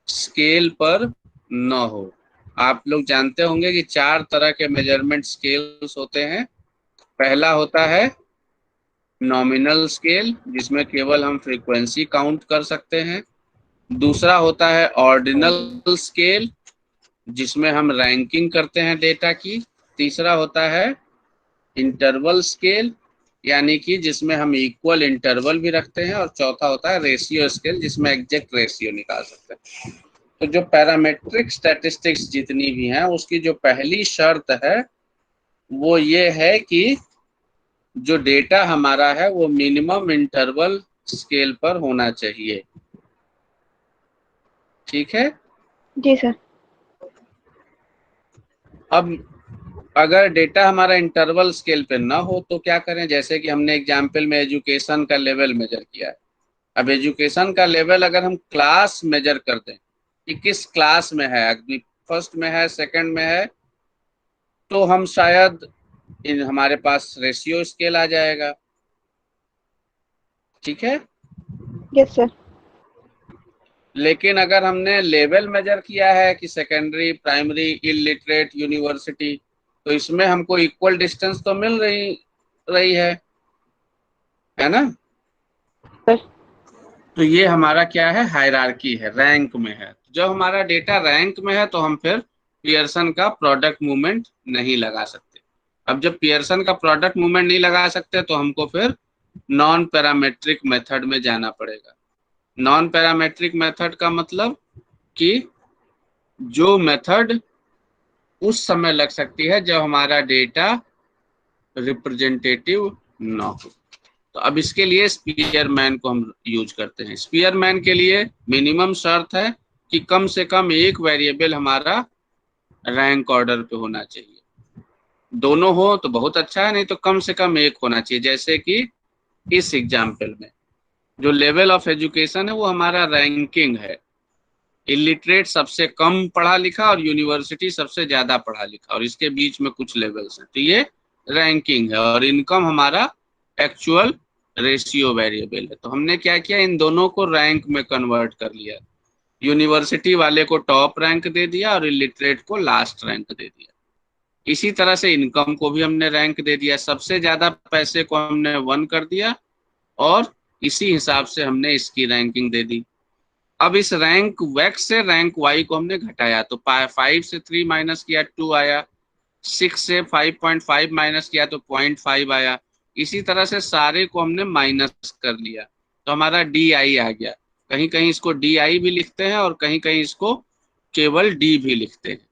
स्केल पर न हो। आप लोग जानते होंगे कि 4 तरह के मेजरमेंट स्केल्स होते हैं। पहला होता है नॉमिनल स्केल, जिसमें केवल हम फ्रीक्वेंसी काउंट कर सकते हैं। दूसरा होता है ऑर्डिनल स्केल, जिसमें हम रैंकिंग करते हैं डेटा की। तीसरा होता है इंटरवल स्केल, यानी कि जिसमें हम इक्वल इंटरवल भी रखते हैं। और चौथा होता है रेशियो स्केल, जिसमें एग्जैक्ट रेशियो निकाल सकते हैं। तो जो पैरामेट्रिक स्टैटिस्टिक्स जितनी भी हैं उसकी जो पहली शर्त है वो ये है कि जो डेटा हमारा है वो मिनिमम इंटरवल स्केल पर होना चाहिए। ठीक है। जी सर। अब अगर डेटा हमारा इंटरवल स्केल पे ना हो तो क्या करें, जैसे कि हमने एग्जाम्पल में एजुकेशन का लेवल मेजर किया है। अब एजुकेशन का लेवल अगर हम क्लास मेजर कर दें कि किस क्लास में है, आदमी फर्स्ट में है, सेकंड में है, तो हम शायद हमारे पास रेशियो स्केल आ जाएगा। ठीक है। Yes sir. लेकिन अगर हमने लेवल मेजर किया है कि सेकेंडरी, प्राइमरी, इलिटरेट, यूनिवर्सिटी, तो इसमें हमको इक्वल डिस्टेंस तो मिल रही है ना। सर। तो ये हमारा क्या है, हायरार्की है, रैंक में है। जब हमारा डेटा रैंक में है तो हम फिर पियर्सन का प्रोडक्ट मूवमेंट नहीं लगा सकते। अब जब पियर्सन का प्रोडक्ट मूवमेंट नहीं लगा सकते तो हमको फिर नॉन पैरामेट्रिक मेथड में जाना पड़ेगा। नॉन पैरामेट्रिक मेथड का मतलब कि जो मेथड उस समय लग सकती है जब हमारा डेटा रिप्रेजेंटेटिव ना हो। तो अब इसके लिए स्पीयरमैन को हम यूज करते हैं। स्पीयरमैन के लिए मिनिमम शर्त है कि कम से कम एक वेरिएबल हमारा रैंक ऑर्डर पे होना चाहिए। दोनों हो तो बहुत अच्छा है, नहीं तो कम से कम एक होना चाहिए। जैसे कि इस एग्जाम्पल में जो लेवल ऑफ एजुकेशन है वो हमारा रैंकिंग है। इलिटरेट सबसे कम पढ़ा लिखा और यूनिवर्सिटी सबसे ज्यादा पढ़ा लिखा, और इसके बीच में कुछ लेवल्स हैं, तो ये रैंकिंग है। और इनकम हमारा एक्चुअल रेशियो वेरिएबल है। तो हमने क्या किया, इन दोनों को रैंक में कन्वर्ट कर लिया। यूनिवर्सिटी वाले को टॉप रैंक दे दिया और इलिटरेट को लास्ट रैंक दे दिया। इसी तरह से इनकम को भी हमने रैंक दे दिया। सबसे ज्यादा पैसे को हमने 1 कर दिया और इसी हिसाब से हमने इसकी रैंकिंग दे दी। अब इस रैंक वैक्स से रैंक वाई को हमने घटाया, तो 5 से 3 माइनस किया 2 आया, 6 से 5.5 माइनस किया तो 0.5 आया। इसी तरह से सारे को हमने माइनस कर लिया तो हमारा डी आई आ गया। कहीं कहीं इसको डी आई भी लिखते हैं और कहीं कहीं इसको केवल डी भी लिखते हैं।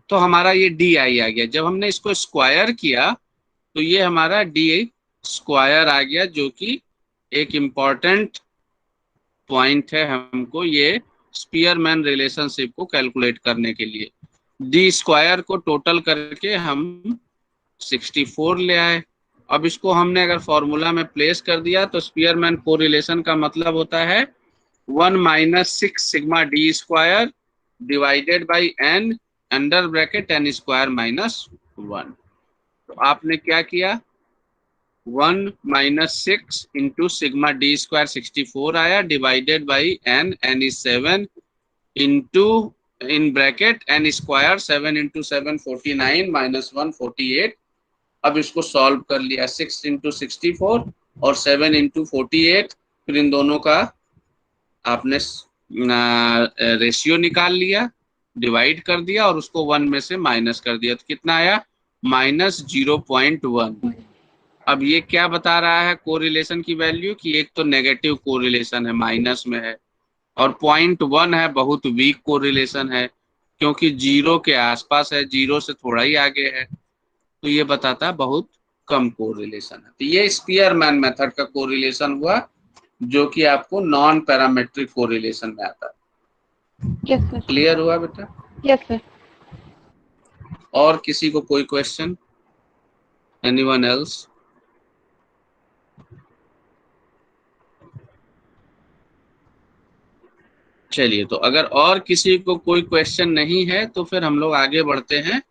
तो हमारा ये डी आई आ गया। जब हमने इसको स्क्वायर किया तो ये हमारा डी स्क्वायर आ गया, जो कि एक इम्पॉर्टेंट पॉइंट है हमको ये स्पीयरमैन रिलेशनशिप को कैलकुलेट करने के लिए। डी स्क्वायर को टोटल करके हम 64 ले आए। अब इसको हमने अगर फॉर्मूला में प्लेस कर दिया तो स्पीयरमैन कोरिलेशन का मतलब होता है 1 minus 6 sigma D square divided by N under bracket N square minus 1। तो आपने क्या किया, 1 minus 6 into sigma D square 64 आया, divided by N, N is 7, into in bracket N square 7 into 7 49 minus 1 48। अब इसको सॉल्व कर लिया, 6 इंटू 64 और 7 इंटू 48, फिर इन दोनों का आपने रेशियो निकाल लिया, डिवाइड कर दिया और उसको 1 में से माइनस कर दिया, तो कितना आया, माइनस 0.1। अब ये क्या बता रहा है कोरिलेशन की वैल्यू, कि एक तो नेगेटिव कोरिलेशन है, माइनस में है, और 0.1 है, बहुत वीक कोरिलेशन है क्योंकि 0 के आसपास है, 0 से थोड़ा ही आगे है। तो ये बताता है बहुत कम कोरिलेशन है। तो ये स्पीयरमैन मेथड का कोरिलेशन हुआ, जो कि आपको नॉन पैरामेट्रिक कोरिलेशन में आता है। Yes sir. क्लियर हुआ बेटा? Yes sir. और किसी को कोई क्वेश्चन? Anyone else? चलिए, तो अगर और किसी को कोई क्वेश्चन नहीं है तो फिर हम लोग आगे बढ़ते हैं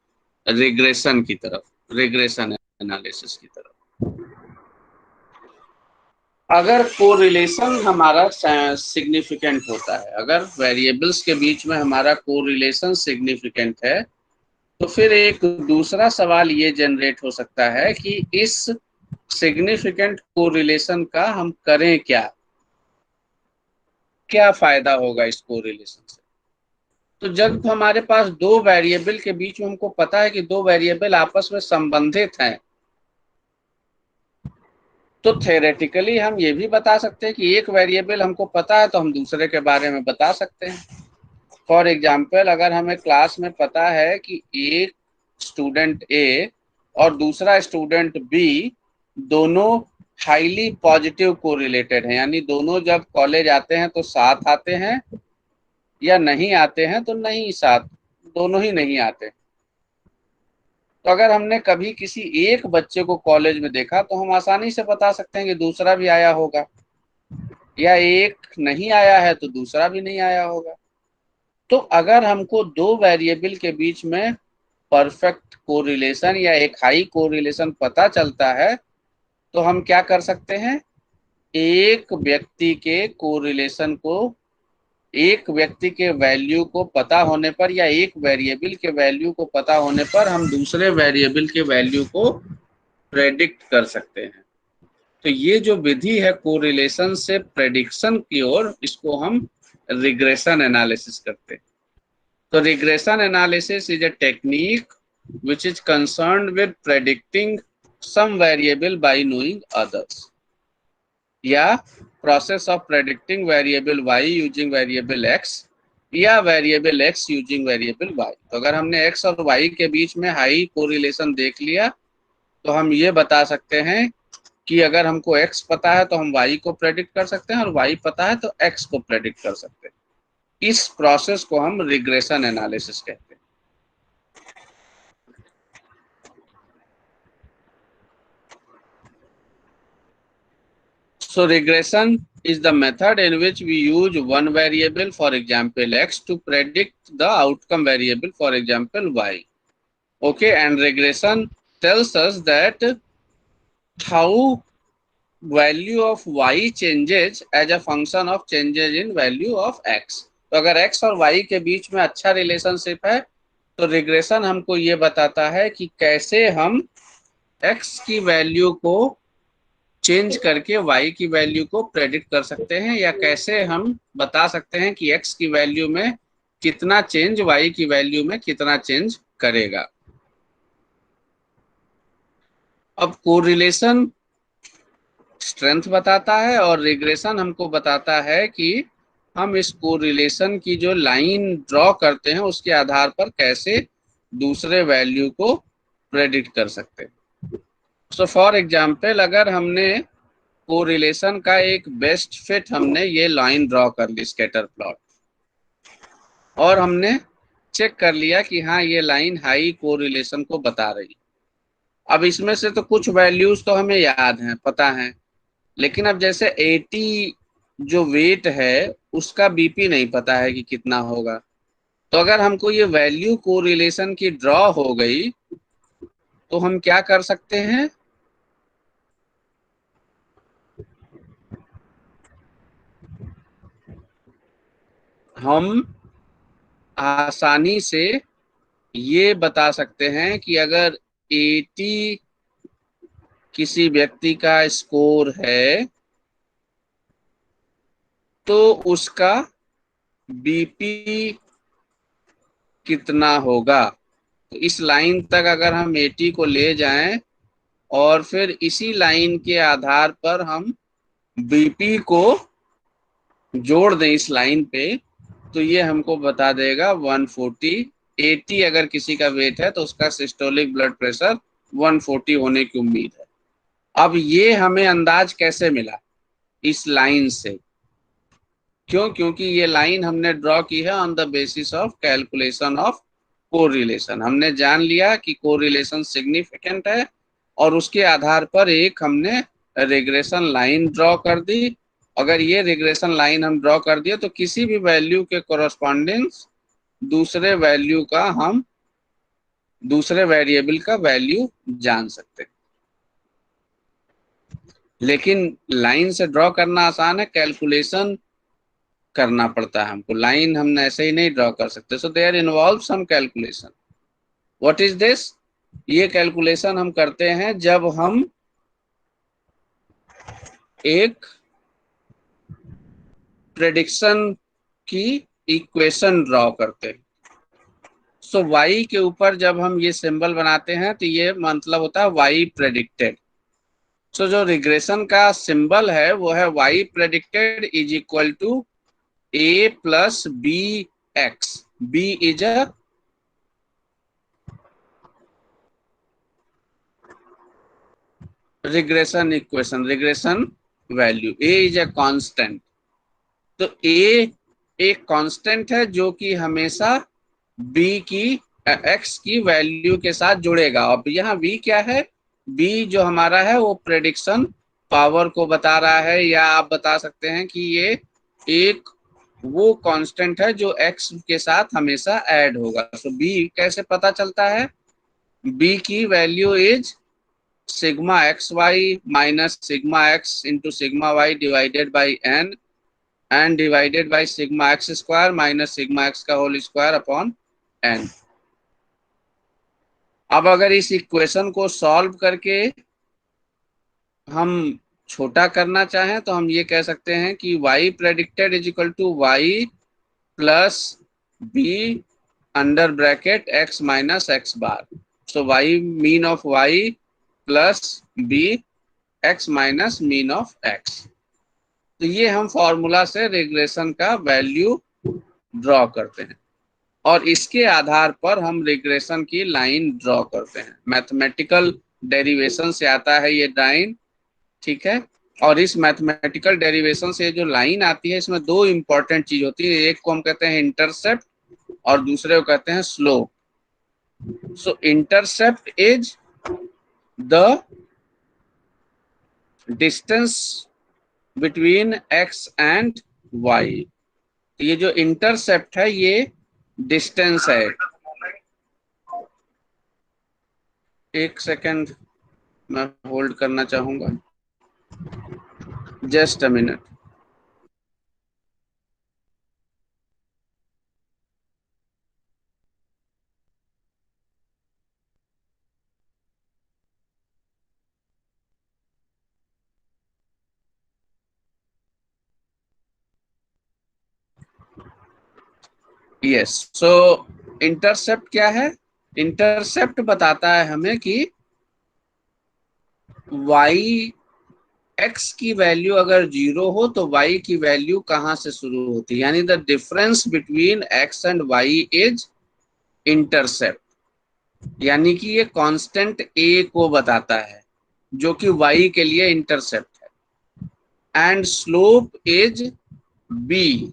रिग्रेशन की तरफ, रिग्रेशन एनालिसिस की तरफ। अगर कोरिलेशन हमारा सिग्निफिकेंट होता है, अगर वेरिएबल्स के बीच में हमारा कोरिलेशन सिग्निफिकेंट है, तो फिर एक दूसरा सवाल ये जनरेट हो सकता है कि इस सिग्निफिकेंट कोरिलेशन का हम करें क्या फायदा होगा इस कोरिलेशन से। तो जब हमारे पास दो वेरिएबल के बीच में हमको पता है कि दो वेरिएबल आपस में संबंधित हैं, तो थ्योरेटिकली हम ये भी बता सकते हैं कि एक वेरिएबल हमको पता है तो हम दूसरे के बारे में बता सकते हैं। फॉर एग्जाम्पल, अगर हमें क्लास में पता है कि एक स्टूडेंट ए और दूसरा स्टूडेंट बी दोनों हाईली पॉजिटिव कोरिलेटेड हैं, यानी दोनों जब कॉलेज आते हैं तो साथ आते हैं, या नहीं आते हैं तो नहीं साथ, दोनों ही नहीं आते। तो अगर हमने कभी किसी एक बच्चे को कॉलेज में देखा तो हम आसानी से बता सकते हैं कि दूसरा भी आया होगा, या एक नहीं आया है तो दूसरा भी नहीं आया होगा। तो अगर हमको दो वेरिएबल के बीच में परफेक्ट कोरिलेशन या एक हाई कोरिलेशन पता चलता है तो हम क्या कर सकते हैं, एक व्यक्ति के कोरिलेशन को, एक व्यक्ति के वैल्यू को पता होने पर या एक वेरिएबल के वैल्यू को पता होने पर हम दूसरे वेरिएबल के वैल्यू को प्रेडिक्ट कर सकते हैं। तो ये जो विधि है कोरिलेशन से प्रेडिक्शन की ओर, इसको हम रिग्रेशन एनालिसिस करते हैं। तो regression analysis is a technique which is concerned with predicting some variable by knowing others, या process of predicting variable y using variable x या variable x using variable y। तो अगर हमने x और y के बीच में हाई कोरिलेशन देख लिया तो हम ये बता सकते हैं कि अगर हमको x पता है तो हम y को प्रेडिक्ट कर सकते हैं, और y पता है तो x को प्रेडिक्ट कर सकते हैं। इस प्रोसेस को हम रिग्रेशन एनालिसिस कहते हैं। So regression is the method in which we use one variable, for example x, to predict the outcome variable, for example y. Okay, and regression tells us that how value of y changes as a function of changes in value of x. तो अगर x और y के बीच में अच्छा relationship है तो regression हमको ये बताता है कि कैसे हम x की वैल्यू को चेंज करके y की वैल्यू को प्रेडिक्ट कर सकते हैं, या कैसे हम बता सकते हैं कि x की वैल्यू में कितना चेंज y की वैल्यू में कितना चेंज करेगा। अब कोरिलेशन स्ट्रेंथ बताता है और रिग्रेशन हमको बताता है कि हम इस कोरिलेशन की जो लाइन ड्रॉ करते हैं उसके आधार पर कैसे दूसरे वैल्यू को प्रेडिक्ट कर सकते हैं। सो फॉर एग्जाम्पल, अगर हमने कोरिलेशन का एक बेस्ट फिट, हमने ये लाइन ड्रॉ कर ली स्कैटर प्लॉट, और हमने चेक कर लिया कि हाँ ये लाइन हाई कोरिलेशन को बता रही। अब इसमें से तो कुछ वैल्यूज तो हमें याद हैं, पता है, लेकिन अब जैसे 80 जो वेट है उसका बीपी नहीं पता है कि कितना होगा। तो अगर हमको ये वैल्यू कोरिलेशन की ड्रॉ हो गई तो हम क्या कर सकते हैं, हम आसानी से ये बता सकते हैं कि अगर 80 किसी व्यक्ति का स्कोर है तो उसका बीपी कितना होगा। तो इस लाइन तक अगर हम 80 को ले जाएं और फिर इसी लाइन के आधार पर हम बीपी को जोड़ दें इस लाइन पे, तो ये हमको बता देगा 140। 80 अगर किसी का वेट है तो उसका सिस्टोलिक ब्लड प्रेशर 140 होने की उम्मीद है। अब ये हमें अंदाज कैसे मिला, इस लाइन से। क्यों? क्योंकि ये लाइन हमने ड्रॉ की है on the basis of calculation of correlation. हमने जान लिया कि कोरिलेशन सिग्निफिकेंट है और उसके आधार पर एक हमने रिग्रेशन लाइन ड्रॉ कर दी। अगर ये रिग्रेशन लाइन हम ड्रॉ कर दिए तो किसी भी वैल्यू के कोरस्पॉन्डेंस दूसरे वैल्यू का, हम दूसरे वेरिएबल का वैल्यू जान सकते हैं। लेकिन लाइन से ड्रॉ करना आसान है, कैलकुलेशन करना पड़ता है हमको। लाइन हम ऐसे ही नहीं ड्रॉ कर सकते। So there involve some calculation. What is this? ये कैलकुलेशन हम करते हैं जब हम एक प्रेडिक्शन की इक्वेशन ड्रॉ करते हैं। सो y के ऊपर जब हम ये सिंबल बनाते हैं तो ये मतलब होता है y प्रेडिक्टेड। सो जो रिग्रेशन का सिंबल है वो है y predicted is equal to a plus b x। b is a regression equation, regression value, a is a constant. तो a एक कांस्टेंट है जो कि हमेशा b की x की वैल्यू के साथ जुड़ेगा। अब यहाँ v क्या है? b जो हमारा है वो प्रेडिक्शन पावर को बता रहा है, या आप बता सकते हैं कि ये एक वो कांस्टेंट है जो x के साथ हमेशा ऐड होगा। तो b कैसे पता चलता है? b की value is sigma x Y minus sigma x into sigma Y divided by N and divided by sigma x square minus sigma x का होल स्क्वायर अपॉन एन। अब अगर इस इक्वेशन को सॉल्व करके हम छोटा करना चाहें तो हम ये कह सकते हैं कि y predicted is equal to y plus b under bracket x minus x bar. So y mean of y plus b x minus mean of x। तो ये हम फॉर्मूला से रिग्रेशन का वैल्यू ड्रॉ करते हैं और इसके आधार पर हम रिग्रेशन की लाइन ड्रॉ करते हैं। मैथमेटिकल डेरिवेशन से आता है ये लाइन, ठीक है। और इस मैथमेटिकल डेरिवेशन से जो लाइन आती है इसमें दो इंपॉर्टेंट चीज होती है, एक को हम कहते हैं इंटरसेप्ट और दूसरे को कहते हैं slope. So intercept is the distance between x and y। ये जो इंटरसेप्ट है ये डिस्टेंस है। एक सेकेंड मैं होल्ड करना चाहूंगा, just a minute. Yes, so intercept क्या है? इंटरसेप्ट बताता है हमें कि y x की वैल्यू अगर 0 हो तो y की वैल्यू कहां से शुरू होती है, यानी the difference between x and y is intercept. यानी कि ये कांस्टेंट a को बताता है जो कि y के लिए इंटरसेप्ट है। एंड स्लोप इज b,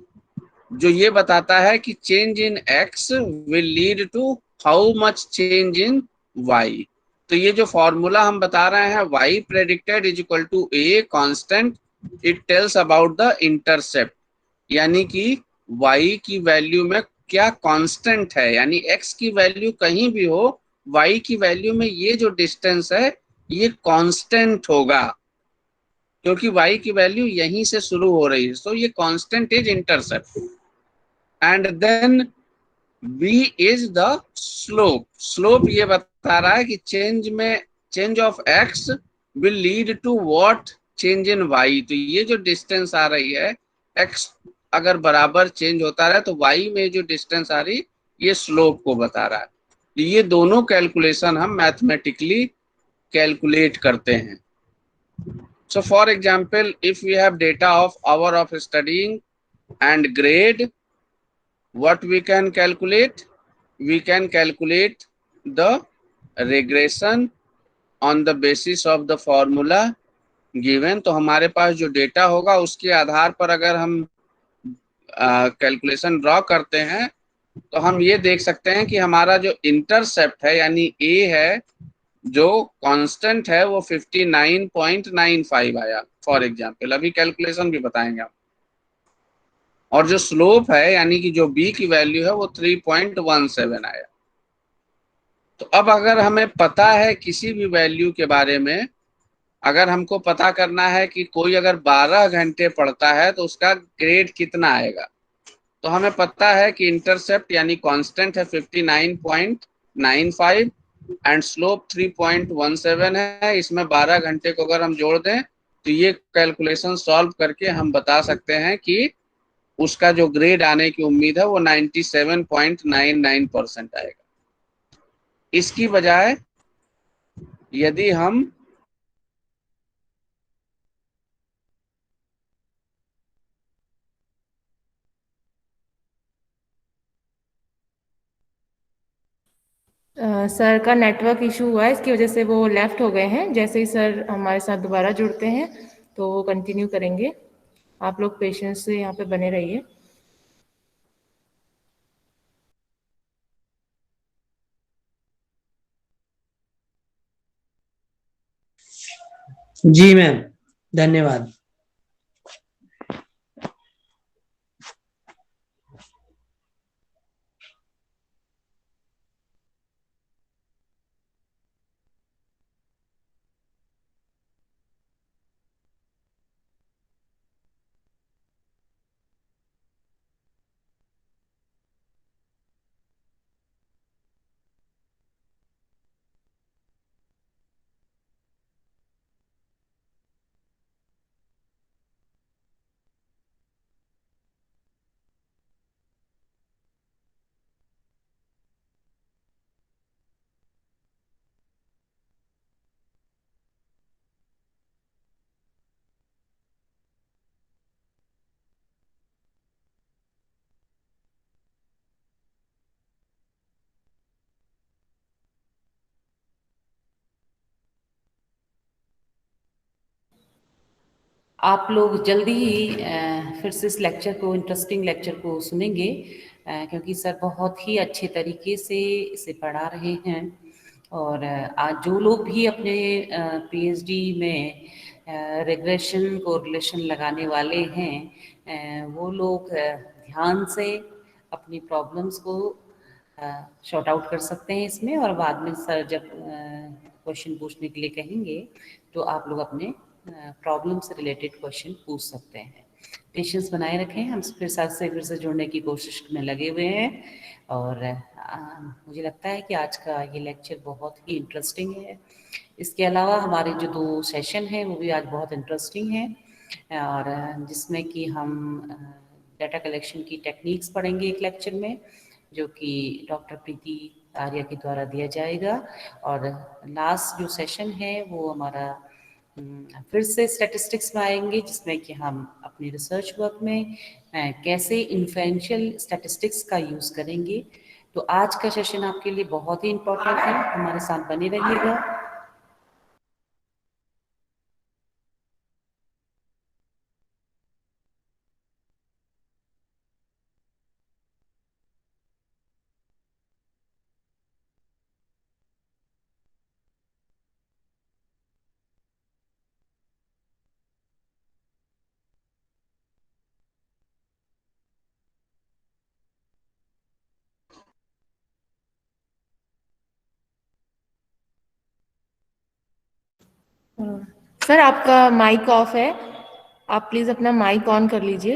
जो ये बताता है कि change in x will lead to how much change in y। तो ये जो फॉर्मूला हम बता रहे हैं y predicted is equal to a constant, it tells about the intercept, यानी कि y की वैल्यू में क्या कांस्टेंट है, यानी x की वैल्यू कहीं भी हो y की वैल्यू में ये जो डिस्टेंस है ये कांस्टेंट होगा, क्योंकि y की वैल्यू यहीं से शुरू हो रही है। सो ये constant is intercept. And then b is the slope. Slope ये बता रहा है कि change of x will lead to what change in y। तो ये जो डिस्टेंस आ रही है x अगर बराबर चेंज होता रहे तो y में जो डिस्टेंस आ रही ये स्लोप को बता रहा है। तो ये दोनों कैलकुलेशन हम मैथमेटिकली कैलकुलेट करते हैं। So for example, if we have data of hour of studying and grade, what we can calculate? We can calculate the regression on the basis of the formula given। तो हमारे पास जो data होगा उसके आधार पर अगर हम कैलकुलेशन ड्रॉ करते हैं तो हम ये देख सकते हैं कि हमारा जो इंटरसेप्ट है यानी a है जो कांस्टेंट है वो 59.95 आया फॉर एग्जांपल। अभी कैलकुलेशन भी बताएंगे आप। और जो स्लोप है यानी कि जो b की वैल्यू है वो 3.17 आया। तो अब अगर हमें पता है किसी भी वैल्यू के बारे में, अगर हमको पता करना है कि कोई अगर 12 घंटे पढ़ता है तो उसका ग्रेड कितना आएगा, तो हमें पता है कि इंटरसेप्ट यानी कांस्टेंट है 59.95 एंड स्लोप 3.17 है। इसमें 12 घंटे को अगर हम जोड़ दें तो ये कैलकुलेशन सॉल्व करके हम बता सकते हैं कि उसका जो ग्रेड आने की उम्मीद है वो 97.99% आएगा। इसकी बजाय यदि हम सर का नेटवर्क इशू हुआ है, इसकी वजह से वो लेफ्ट हो गए हैं। जैसे ही सर हमारे साथ दोबारा जुड़ते हैं तो वो कंटिन्यू करेंगे। आप लोग पेशेंस से यहाँ पे बने रहिए। जी मैम, धन्यवाद। आप लोग जल्दी ही फिर से इस लेक्चर को, इंटरेस्टिंग लेक्चर को सुनेंगे, क्योंकि सर बहुत ही अच्छे तरीके से इसे पढ़ा रहे हैं। और आज जो लोग भी अपने पीएचडी में रिग्रेशन कोरिलेशन लगाने वाले हैं, वो लोग ध्यान से अपनी प्रॉब्लम्स को शॉर्ट आउट कर सकते हैं इसमें, और बाद में सर जब क्वेश्चन पूछने के लिए कहेंगे तो आप लोग अपने प्रॉब्लम से रिलेटेड क्वेश्चन पूछ सकते हैं। पेशेंस बनाए रखें, हम फिर फिर से जुड़ने की कोशिश में लगे हुए हैं। और मुझे लगता है कि आज का ये लेक्चर बहुत ही इंटरेस्टिंग है। इसके अलावा हमारे जो 2 सेशन हैं वो भी आज बहुत इंटरेस्टिंग हैं, और जिसमें कि हम डाटा कलेक्शन की टेक्निक्स पढ़ेंगे एक लेक्चर में, जो कि डॉक्टर प्रीति आर्या के द्वारा दिया जाएगा। और लास्ट जो सेशन है वो हमारा फिर से स्टैटिस्टिक्स में आएंगे, जिसमें कि हम अपनी रिसर्च वर्क में कैसे इन्फ्लुएंशियल स्टैटिस्टिक्स का यूज़ करेंगे। तो आज का सेशन आपके लिए बहुत ही इम्पोर्टेंट है, हमारे साथ बने रहिएगा। सर आपका माइक ऑफ है, आप प्लीज अपना माइक ऑन कर लीजिए।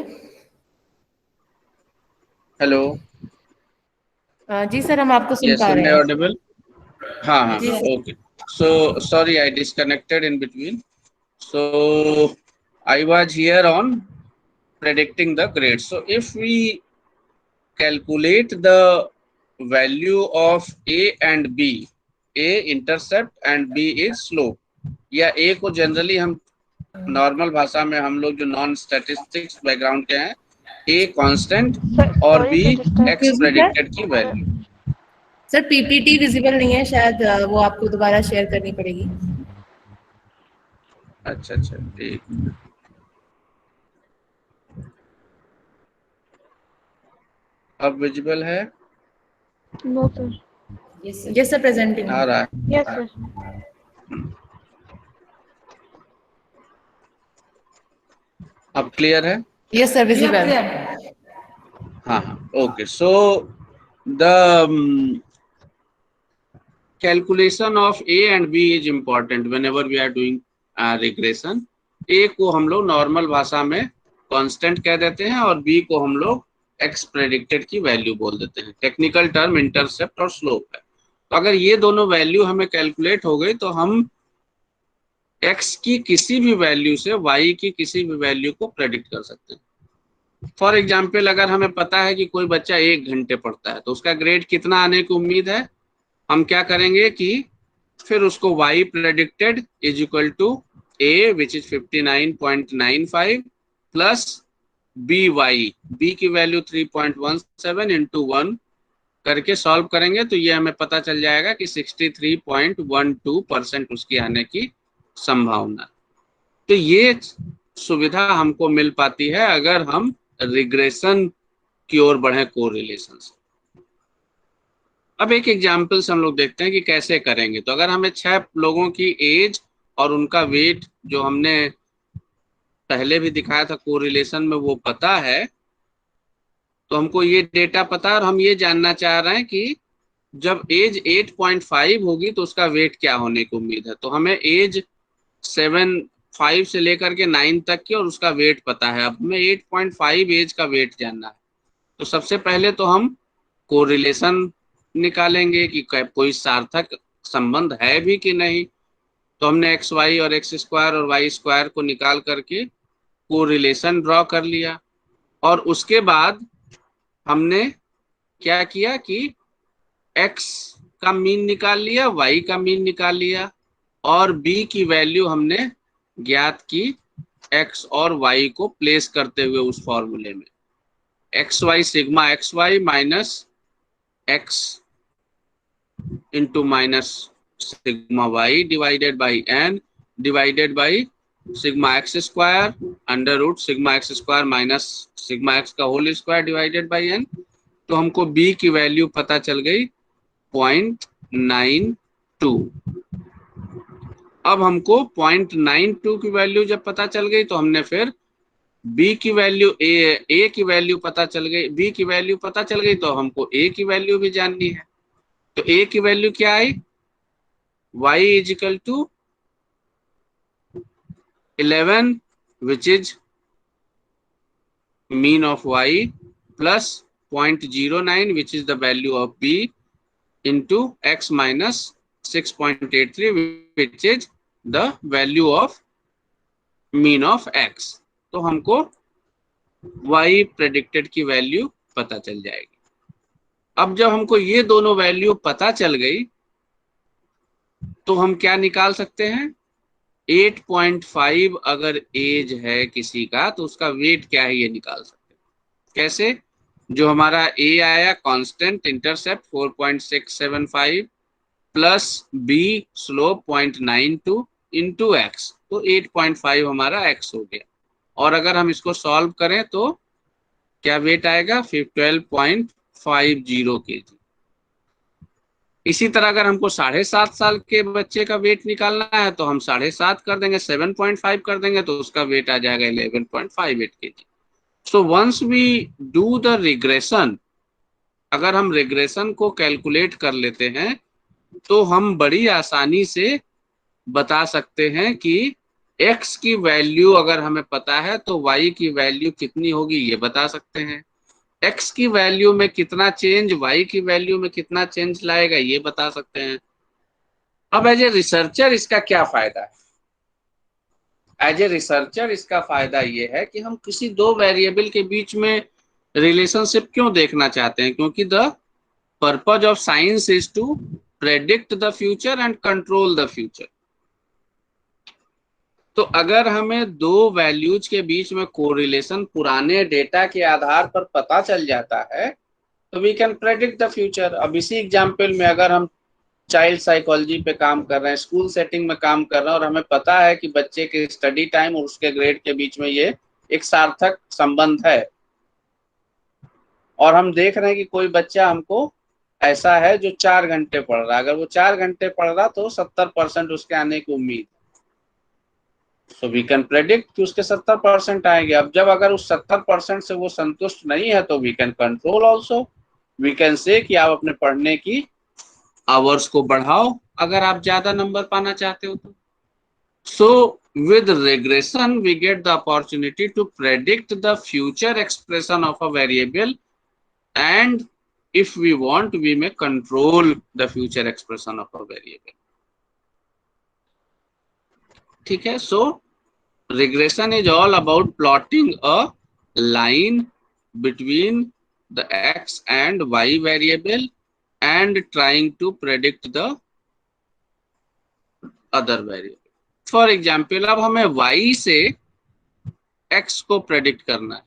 हेलो। जी सर, हम आपको सुन यस, पा एम रहे आई हैं। ऑडिबल? हाँ हाँ जी हाँ, sir. Okay. So sorry, I disconnected in between. So I was here on predicting the grades. So if we calculate the value of A and B, A intercept and B is slope, या A को generally हम normal भाषा में हम लोग जो non statistics background के हैं, A कांस्टेंट और B एक्स प्रेडिक्टेड की वैल्यू। सर पीपीटी विजिबल नहीं है शायद, वो आपको दोबारा शेयर करनी पड़ेगी। अच्छा अच्छा, ठीक। अब विजिबल है? No sir. Yes sir, presenting आ रहा है? Yes sir. अब क्लियर है? Yes sir, visible. हाँ हाँ, okay. So the calculation of A and B is important whenever we are doing regression. A को हम लोग नॉर्मल भाषा में कांस्टेंट कह देते हैं और B को हम लोग एक्स प्रेडिक्टेड की वैल्यू बोल देते हैं। टेक्निकल टर्म इंटरसेप्ट और स्लोप है। तो अगर ये दोनों वैल्यू हमें कैलकुलेट हो गई तो हम x की किसी भी वैल्यू से y की किसी भी वैल्यू को प्रेडिक्ट कर सकते हैं। फॉर एग्जाम्पल, अगर हमें पता है कि कोई बच्चा 1 घंटे पढ़ता है तो उसका ग्रेड कितना आने की उम्मीद है, हम क्या करेंगे कि फिर उसको y predicted is equal to a which is 59.95 plus b की वैल्यू 3.17 इंटू 1 करके सॉल्व करेंगे तो ये हमें पता चल जाएगा कि 63.12% उसकी आने की संभावना। तो ये सुविधा हमको मिल पाती है अगर हम रिग्रेशन की ओर बढ़े कोरिलेशन से। अब एक एग्जाम्पल से हम लोग देखते हैं कि कैसे करेंगे। तो अगर हमें 6 लोगों की एज और उनका वेट जो हमने पहले भी दिखाया था कोरिलेशन में वो पता है, तो हमको ये डेटा पता है और हम ये जानना चाह रहे हैं कि जब एज 8.5 होगी तो उसका वेट क्या होने की उम्मीद है। तो हमें एज 5 से लेकर के 9 तक की और उसका वेट पता है। अब हमें 8.5 एज का वेट जानना है। तो सबसे पहले तो हम कोरिलेशन निकालेंगे कि कोई सार्थक संबंध है भी कि नहीं। तो हमने एक्स वाई और एक्स स्क्वायर और वाई स्क्वायर को निकाल करके कोरिलेशन ड्रॉ कर लिया। और उसके बाद हमने क्या किया कि x का मीन निकाल लिया, y का मीन निकाल लिया और b की वैल्यू हमने ज्ञात की x और y को प्लेस करते हुए उस फॉर्मूले में। X y sigma x Y minus x into minus sigma y divided by n divided by sigma x square under root sigma x square minus sigma x का whole square divided by n. तो हमको b की value पता चल गई 0.92। अब हमको 0.92 की वैल्यू जब पता चल गई तो हमने फिर b की वैल्यू a की वैल्यू पता चल गई, b की वैल्यू पता चल गई तो हमको a की वैल्यू भी जाननी है। तो a की वैल्यू क्या आई, y is equal to 11 which is mean of y plus 0.09 which is the value of b into x minus 6.83 which is the value of mean of x। तो हमको y प्रेडिक्टेड की value पता चल जाएगी। अब जब हमको ये दोनों वैल्यू पता चल गई तो हम क्या निकाल सकते हैं, 8.5 अगर एज है किसी का तो उसका वेट क्या है ये निकाल सकते हैं। कैसे, जो हमारा a आया constant intercept 4.675 plus b slope 0.92 into x, तो 8.5 हमारा x हो गया। और अगर हम इसको सॉल्व करें तो क्या वेट आएगा 12.50 kg। इसी तरह अगर हमको 7.5 साल के बच्चे का वेट निकालना है तो हम 7.5 कर देंगे, 7.5 कर देंगे तो उसका वेट आ जाएगा 11.58 kg। So once we do the regression, अगर हम रिग्रेशन को कैलकुलेट कर लेते हैं तो हम बड़ी आसानी से बता सकते हैं कि x की वैल्यू अगर हमें पता है तो y की वैल्यू कितनी होगी ये बता सकते हैं। x की वैल्यू में कितना चेंज y की वैल्यू में कितना चेंज लाएगा ये बता सकते हैं। अब एज ए रिसर्चर इसका क्या फायदा है, एज ए रिसर्चर इसका फायदा ये है कि हम किसी दो वेरिएबल के बीच में रिलेशनशिप क्यों देखना चाहते हैं, क्योंकि the purpose of science is to predict the future and control the future. तो अगर हमें दो वैल्यूज के बीच में कोरिलेशन पुराने डेटा के आधार पर पता चल जाता है तो we can predict the future. अब इसी एग्जाम्पल में अगर हम चाइल्ड साइकोलॉजी पे काम कर रहे हैं, स्कूल सेटिंग में काम कर रहे हैं और हमें पता है कि बच्चे के स्टडी टाइम और उसके ग्रेड के बीच में ये एक सार्थक संबंध है, और हम देख रहे हैं कि कोई बच्चा हमको ऐसा है जो 4 घंटे पढ़ रहा है, अगर वो 4 घंटे पढ़ रहा तो 70% उसके आने की उम्मीद, सो वी कैन प्रेडिक्ट कि उसके 70% आएंगे। अब जब अगर उस 70% से वो संतुष्ट नहीं है तो we can control also, we can say कि आप अपने पढ़ने की आवर्स को बढ़ाओ अगर आप ज्यादा नंबर पाना चाहते हो तो। सो with regression we get the opportunity to predict the future expression of a variable and if we want we may control the future expression of a variable। ठीक है, so regression is all about plotting a line between the x and y variable and trying to predict the other variable। For example अब हमें y से x को predict करना है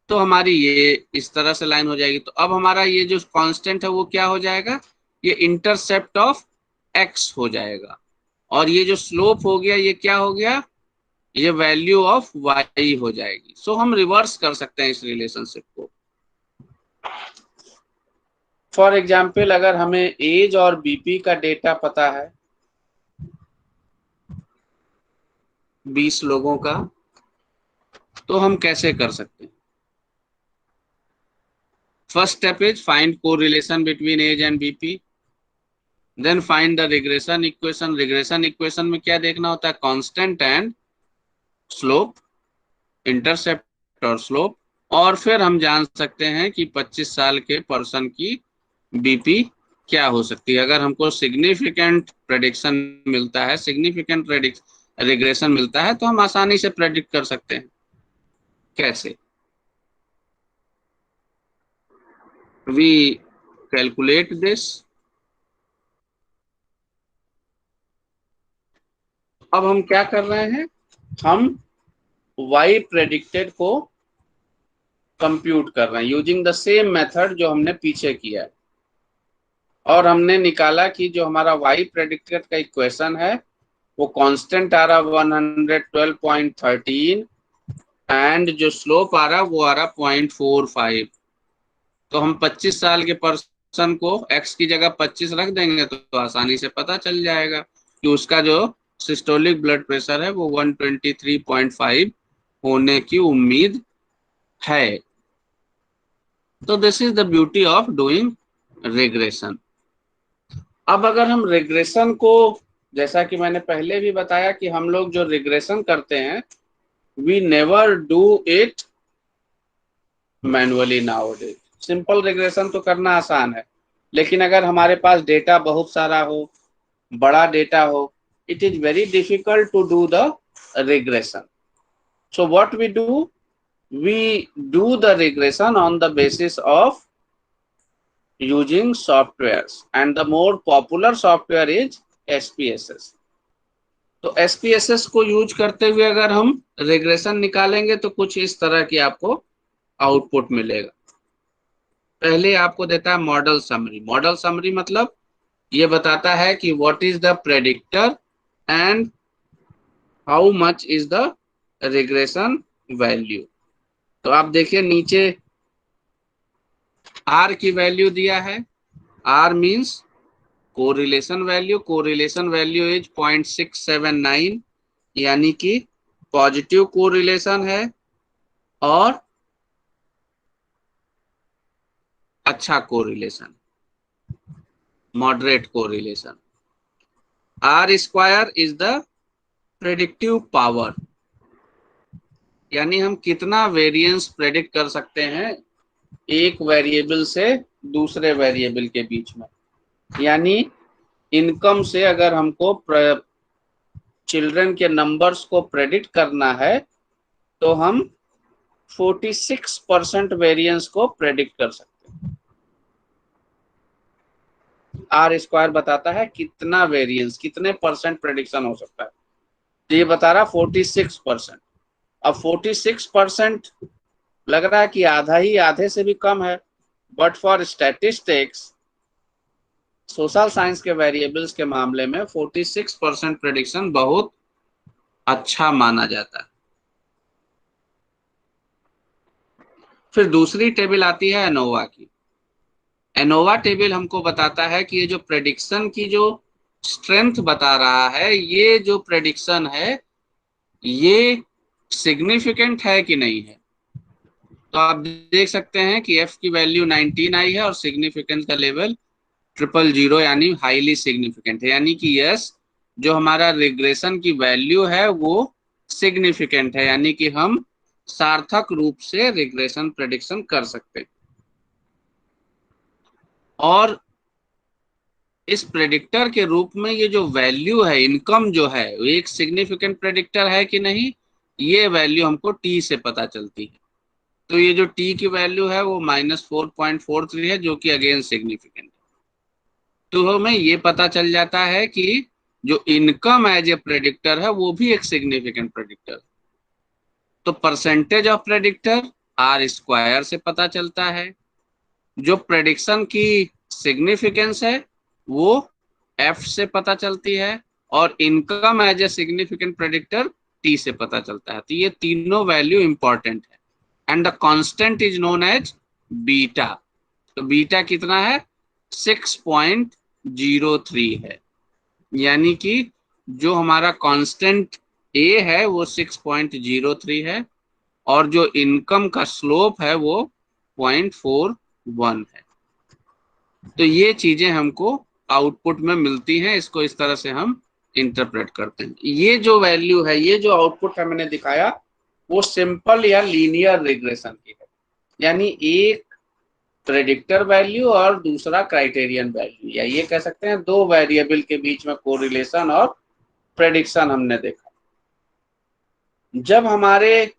तो हमारी ये इस तरह से लाइन हो जाएगी। तो अब हमारा ये जो कांस्टेंट है वो क्या हो जाएगा, ये इंटरसेप्ट ऑफ x हो जाएगा, और ये जो स्लोप हो गया ये क्या हो गया, ये वैल्यू ऑफ y हो जाएगी। सो हम रिवर्स कर सकते हैं इस रिलेशनशिप को। फॉर एग्जाम्पल अगर हमें एज और बीपी का डेटा पता है 20 लोगों का, तो हम कैसे कर सकते हैं। First step is find correlation between age and BP, then find the regression equation. Regression equation में क्या देखना होता है, कांस्टेंट एंड स्लोप, इंटरसेप्ट और स्लोप, और फिर हम जान सकते हैं कि 25 साल के पर्सन की बीपी क्या हो सकती है। अगर हमको सिग्निफिकेंट प्रेडिक्शन मिलता है, सिग्निफिकेंट रिग्रेशन मिलता है तो हम आसानी से प्रेडिक्ट कर सकते हैं। कैसे, वी कैलकुलेट दिस। अब हम क्या कर रहे हैं, हम y प्रेडिक्टेड को कंप्यूट कर रहे हैं यूजिंग द सेम मेथड जो हमने पीछे किया है, और हमने निकाला कि जो हमारा y प्रेडिक्टेड का इक्वेशन है वो कांस्टेंट आ रहा 112.13 एंड जो स्लोप आ रहा वो आ रहा 0.45। तो हम 25 साल के पर्सन को x की जगह 25 रख देंगे तो आसानी से पता चल जाएगा कि उसका जो सिस्टोलिक ब्लड प्रेशर है वो 123.5 होने की उम्मीद है। तो this is the beauty of doing regression. अब अगर हम रिग्रेशन को, जैसा कि मैंने पहले भी बताया कि हम लोग जो रिग्रेशन करते हैं we never do it manually nowadays. Simple regression तो करना आसान है, लेकिन अगर हमारे पास डेटा बहुत सारा हो, बड़ा डेटा हो, it is very difficult to do the regression. So what we do, we do the regression on the basis of using softwares, and the more popular software is SPSS। तो SPSS को use करते हुए अगर हम regression निकालेंगे तो कुछ इस तरह की आपको आउटपुट मिलेगा। पहले आपको देता है मॉडल समरी। मॉडल समरी मतलब ये बताता है कि what is the predictor and how much is the regression value. तो आप देखिए नीचे R की वैल्यू दिया है। R means correlation value. Correlation value is 0.679, यानी कि पॉजिटिव कोरिलेशन है और अच्छा correlation, moderate correlation. R square is the predictive power, यानी हम कितना वेरिएंस प्रेडिक्ट कर सकते हैं एक वेरिएबल से दूसरे वेरिएबल के बीच में। यानी इनकम से अगर हमको चिल्ड्रन के नंबर्स को प्रेडिक्ट करना है तो हम 46% वेरिएंस को प्रेडिक्ट कर सकते हैं। R स्क्वायर बताता है कितना वेरिएंस, कितने परसेंट प्रेडिक्शन हो सकता है। तो ये बता रहा 46%। अब 46% लग रहा है कि आधा ही आधे से भी कम है, but for statistics, social science के वेरिएबल्स के मामले में 46% प्रेडिक्शन बहुत अच्छा माना जाता है। फिर दूसरी टेबल आती है एनोवा की। एनोवा टेबल हमको बताता है कि ये जो प्रेडिक्शन की जो स्ट्रेंथ बता रहा है, ये जो प्रेडिक्शन है ये सिग्निफिकेंट है कि नहीं है। तो आप देख सकते हैं कि F की वैल्यू 19 आई है और सिग्निफिकेंस का लेवल 000, यानी हाईली सिग्निफिकेंट है। यानी कि यस, जो हमारा रिग्रेशन की वैल्यू है वो सिग्निफिकेंट है, यानी कि हम सार्थक रूप से रिग्रेशन प्रेडिक्शन कर सकते हैं। और इस प्रेडिक्टर के रूप में ये जो वैल्यू है, इनकम जो है, वो एक सिग्निफिकेंट प्रेडिक्टर है कि नहीं, ये वैल्यू हमको T से पता चलती है। तो ये जो T की वैल्यू है वो -4.43 है, जो कि अगेन सिग्निफिकेंट है। तो हमें ये पता चल जाता है कि जो इनकम एज ए प्रेडिक्टर है वो भी एक सिग्निफिकेंट प्रेडिक्टर है। तो percentage of predictor R square से पता चलता है। जो प्रेडिक्शन की सिग्निफिकेंस है वो F से पता चलती है, और income as a significant predictor T से पता चलता है। तो ये तीनों वैल्यू इंपॉर्टेंट है। And the constant is known as beta. तो बीटा कितना है? 6.03 है, यानी कि जो हमारा कांस्टेंट A है वो 6.03 है, और जो इनकम का स्लोप है वो 0.41 है। तो ये चीजें हमको आउटपुट में मिलती हैं। इसको इस तरह से हम इंटरप्रेट करते हैं। ये जो वैल्यू है, ये जो आउटपुट है मैंने दिखाया, वो सिंपल या लीनियर रिग्रेशन की है। यानी एक प्रेडिक्टर वैल्यू और दूसरा क्राइटेरियन वैल्यू, या ये कह सकते हैं दो वेरिएबल के बीच में कोरिलेशन और प्रेडिक्शन हमने देखा। जब हमारे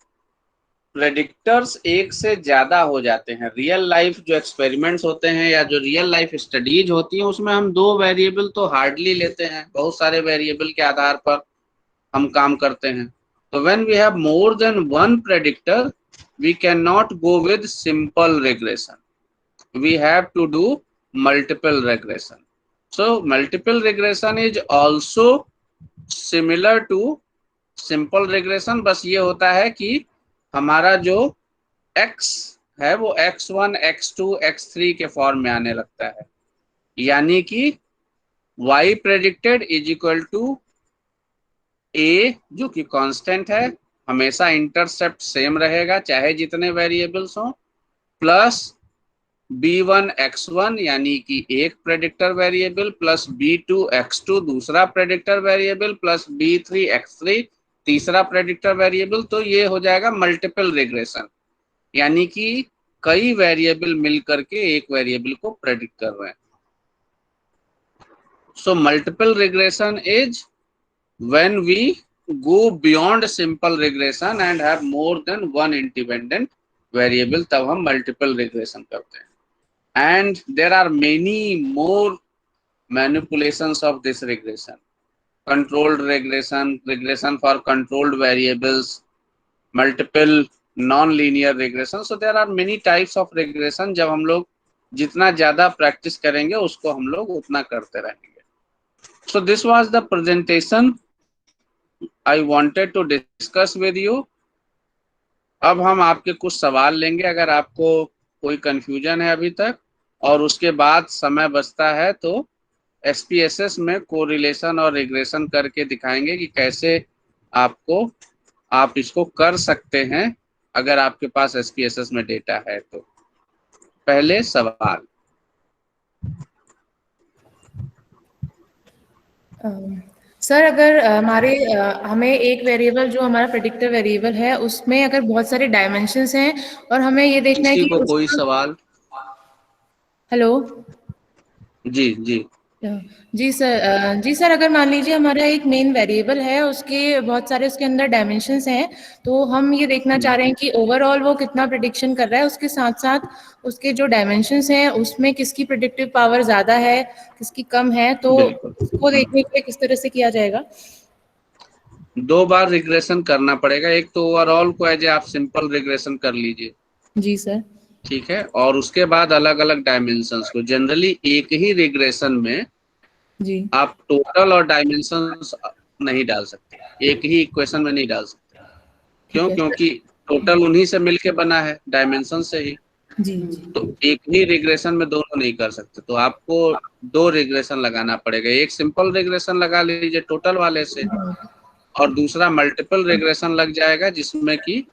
प्रेडिक्टर्स एक से ज्यादा हो जाते हैं, रियल लाइफ जो एक्सपेरिमेंट्स होते हैं या जो रियल लाइफ स्टडीज होती हैं, उसमें हम दो वेरिएबल तो हार्डली लेते हैं, बहुत सारे वेरिएबल के आधार पर हम काम करते हैं। तो when we have more than one predictor, we can not go with simple regression, we have to do multiple regression. So multiple regression is also similar to simple regression, बस ये होता है कि हमारा जो x है वो x1, x2, x3 के फॉर्म में आने लगता है, यानी कि y predicted is equal to a जो कि कांस्टेंट है, हमेशा इंटरसेप्ट सेम रहेगा चाहे जितने वेरिएबल्स हो, प्लस b1 x1 यानी कि एक predictor variable, plus b2 x2 दूसरा predictor variable, plus b3 x3 तीसरा प्रेडिक्टर वेरिएबल। तो ये हो जाएगा मल्टीपल रिग्रेशन, यानी कि कई वेरिएबल मिलकर के एक वेरिएबल को प्रेडिक्ट कर रहे हैं। So multiple regression is when we go beyond simple regression and have more than one independent variable, तब हम multiple regression करते हैं। And there are many more manipulations of this regression: controlled regression, regression for controlled variables, multiple non-linear regression. So there are many types of regression। जब हम लोग जितना ज्यादा practice करेंगे उसको हम लोग उतना करते रहेंगे। So this was the presentation I wanted to discuss with you। अब हम आपके कुछ सवाल लेंगे अगर आपको कोई कंफ्यूजन है अभी तक, और उसके बाद समय बचता है तो SPSS में कोरिलेशन और रिग्रेशन करके दिखाएंगे कि कैसे आप इसको कर सकते हैं अगर आपके पास SPSS में डेटा है तो। पहले सवाल। सर अगर हमें एक वेरिएबल जो हमारा प्रेडिक्टर वेरिएबल है उसमें अगर बहुत सारे डायमेंशंस हैं और हमें ये देखना है किसी कि को कोई सवाल? हेलो जी जी जी सर अगर मान लीजिए हमारा एक मेन वेरिएबल है, उसके बहुत सारे उसके अंदर डायमेंशंस हैं, तो हम ये देखना चाह रहे हैं कि ओवरऑल वो कितना प्रेडिक्शन कर रहा है, उसके साथ साथ उसके जो डायमेंशंस हैं उसमें किसकी प्रेडिक्टिव पावर ज़्यादा है, किसकी कम है, तो उसको देखने के लिए किस तरह से किया जाएगा? दो बार रिग्रेशन करना पड़ेगा। एक तो ओवरऑल को एज आप सिंपल रिग्रेशन कर लीजिए, जी सर। ठीक है, और उसके बाद अलग अलग डायमेंशंस को। जनरली एक ही रिग्रेशन में जी आप टोटल और डायमेंशंस नहीं डाल सकते, एक ही इक्वेशन में नहीं डाल सकते। ठीक क्यों? है सर। क्योंकि टोटल उन्हीं से मिलके बना है, डायमेंशन से ही। जी तो एक ही रिग्रेशन में दोनों नहीं कर सकते, तो आपको दो रिग्रेशन लगाना पड़ेगा। एक सिंपल रिग्रेशन लगा लीजिए टोटल वाले से, और दूसरा मल्टीपल रिग्रेशन लग जाएगा जिसमें कि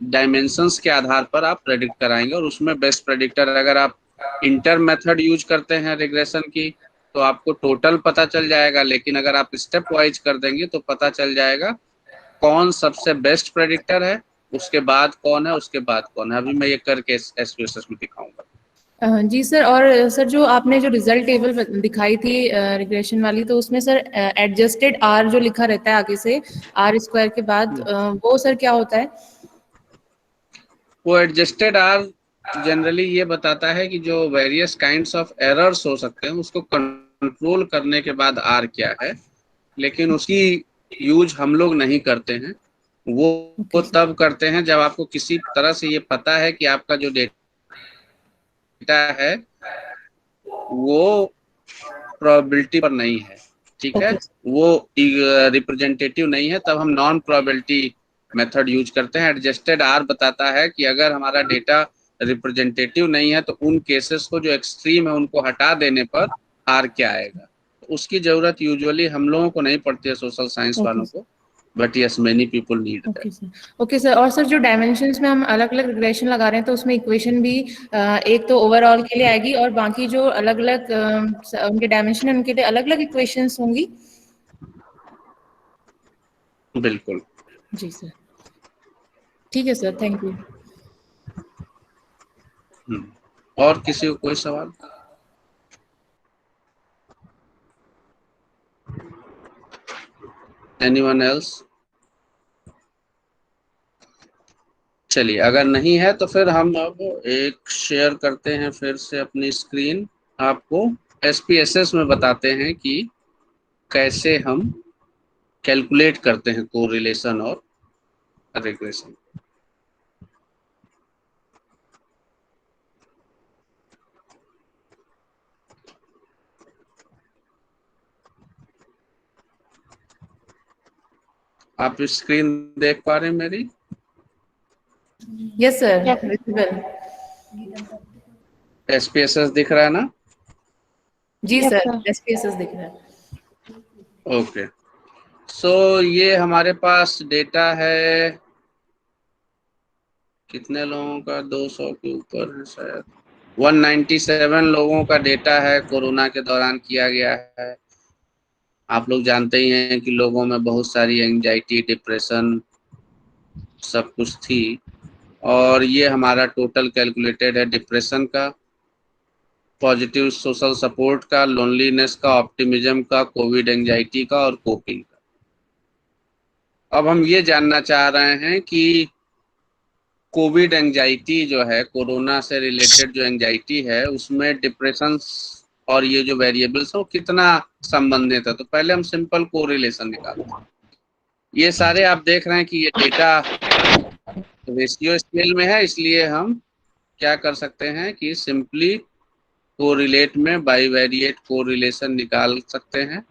डायमेंशंस के आधार पर आप प्रेडिक्ट कराएंगे। और उसमें बेस्ट प्रेडिक्टर, अगर आप इंटर मेथड यूज करते हैं रिग्रेशन की तो आपको टोटल पता चल जाएगा, लेकिन अगर आप स्टेप वाइज कर देंगे तो पता चल जाएगा कौन सबसे बेस्ट प्रेडिक्टर है, उसके बाद कौन है, उसके बाद कौन है। अभी मैं ये करके SPSS में दिखाऊंगा। जी सर, और सर जो आपने जो रिजल्ट टेबल दिखाई थी रिग्रेशन वाली, तो उसमें सर एडजस्टेड आर जो लिखा रहता है आगे से आर स्क्वायर के बाद, वो सर क्या होता है? वो एडजस्टेड आर जनरली ये बताता है कि जो वेरियस काइंड्स ऑफ एरर्स हो सकते हैं उसको कंट्रोल करने के बाद आर क्या है, लेकिन उसकी यूज हम लोग नहीं करते हैं। वो तब करते हैं जब आपको किसी तरह से ये पता है कि आपका जो डेटा है वो प्रोबेबिलिटी पर नहीं है, ठीक है, वो रिप्रेजेंटेटिव नहीं है, तब हम नॉन प्रोबेबिलिटी मेथड यूज करते हैं। एडजस्टेड आर बताता है कि अगर हमारा डेटा रिप्रेजेंटेटिव नहीं है तो उन केसेस को जो एक्सट्रीम है उनको हटा देने पर आर क्या आएगा। तो उसकी जरूरत यूजुअली हम लोगों को नहीं पड़ती है, सोशल साइंस वालों को, but yes many people need that. Okay sir, और सर जो डायमेंशंस में हम अलग अलग रिग्रेशन लगा रहे हैं तो उसमें इक्वेशन भी एक तो ओवरऑल के लिए आएगी और बाकी जो अलग अलग उनके डायमेंशन है उनके लिए अलग अलग इक्वेशंस होंगी? बिल्कुल। जी सर, ठीक है सर, थैंक यू। और किसी को कोई सवाल? Anyone else? चलिए, अगर नहीं है तो फिर हम अब एक शेयर करते हैं फिर से अपनी स्क्रीन। आपको SPSS में बताते हैं कि कैसे हम कैलकुलेट करते हैं कोरिलेशन और रिग्रेशन। आप स्क्रीन देख पा रहे हैं मेरी? Yes sir, Yes. Visible. SPSS दिख रहा है ना? जी Yes, सर, sir. SPSS दिख रहा है। ओके, सो ये हमारे पास डेटा है कितने लोगों का, 200 के ऊपर है शायद, 197 लोगों का डेटा है कोरोना के दौरान किया गया है। आप लोग जानते ही हैं कि लोगों में बहुत सारी एंजाइटी, डिप्रेशन सब कुछ थी, और ये हमारा टोटल कैलकुलेटेड है डिप्रेशन का, पॉजिटिव सोशल सपोर्ट का, लोनलीनेस का, ऑप्टिमिज्म का, कोविड एंजाइटी का और कोपिंग का। अब हम ये जानना चाह रहे हैं कि कोविड एंजाइटी जो है, कोरोना से रिलेटेड जो एंजाइटी है, उसमें डिप्रेशन और ये जो वेरिएबल्स है वो कितना संबंधित है। तो पहले हम सिंपल कोरिलेशन निकालते हैं। ये सारे आप देख रहे हैं कि ये डेटा रेशियो स्केल में है, इसलिए हम क्या कर सकते हैं कि सिंपली कोरिलेट में बाईवेरिएट कोरिलेशन निकाल सकते हैं।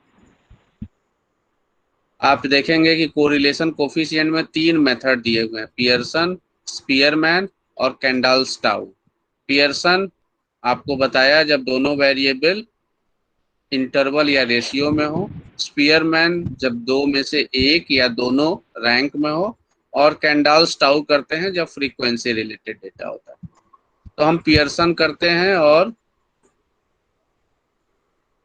आप देखेंगे कि कोरिलेशन कोफिशिएंट में 3 मेथड दिए हुए हैं, पियर्सन, स्पीयरमैन और कैंडल-स्टाउ। पियर्सन आपको बताया जब दोनों वेरिएबल इंटरवल या रेशियो में हो, स्पीयरमैन जब दो में से एक या दोनों रैंक में हो, और कैंडल-स्टाउ करते हैं जब फ्रीक्वेंसी रिलेटेड डेटा होता है। तो हम पियर्सन करते हैं और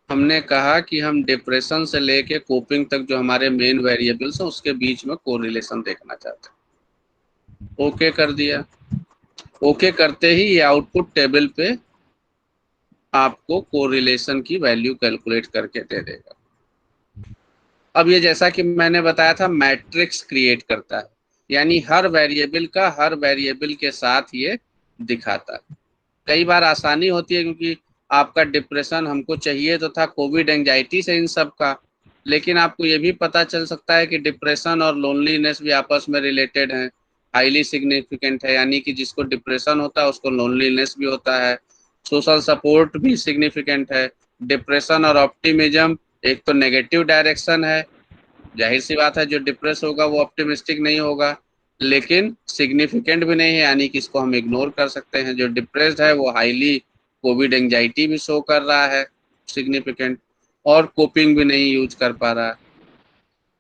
हमने कहा कि हम डिप्रेशन से लेके कोपिंग तक जो हमारे मेन वेरिएबल्स हैं उसके बीच में कोरिलेशन देखना चाहते हैं। ओके कर दिया। ओके करते ही ये आउटपुट टेबल पे आपको कोरिलेशन की वैल्यू कैलकुलेट करके दे देगा। अब ये जैसा कि मैंने बताया था मैट्रिक्स क्रिएट करता है, यानी हर वेरिएबल का हर वेरिएबल के साथ ये दिखाता है। कई बार आसानी होती है क्योंकि आपका डिप्रेशन हमको चाहिए तो था कोविड एंजाइटी से इन सब का, लेकिन आपको ये भी पता चल सकता है कि डिप्रेशन और लोनलीनेस भी आपस में रिलेटेड हैं, हाईली सिग्निफिकेंट है, यानी कि जिसको डिप्रेशन होता है उसको लोनलीनेस भी होता है। सोशल सपोर्ट भी सिग्निफिकेंट है। डिप्रेशन और ऑप्टिमिज्म एक तो नेगेटिव डायरेक्शन है, जाहिर सी बात है जो डिप्रेस होगा वो ऑप्टिमिस्टिक नहीं होगा, लेकिन सिग्निफिकेंट भी नहीं है, यानी कि इसको हम इग्नोर कर सकते हैं। जो डिप्रेस्ड है वो हाईली कोविड एंजाइटी भी शो कर रहा है सिग्निफिकेंट, और कोपिंग भी नहीं यूज कर पा रहा है।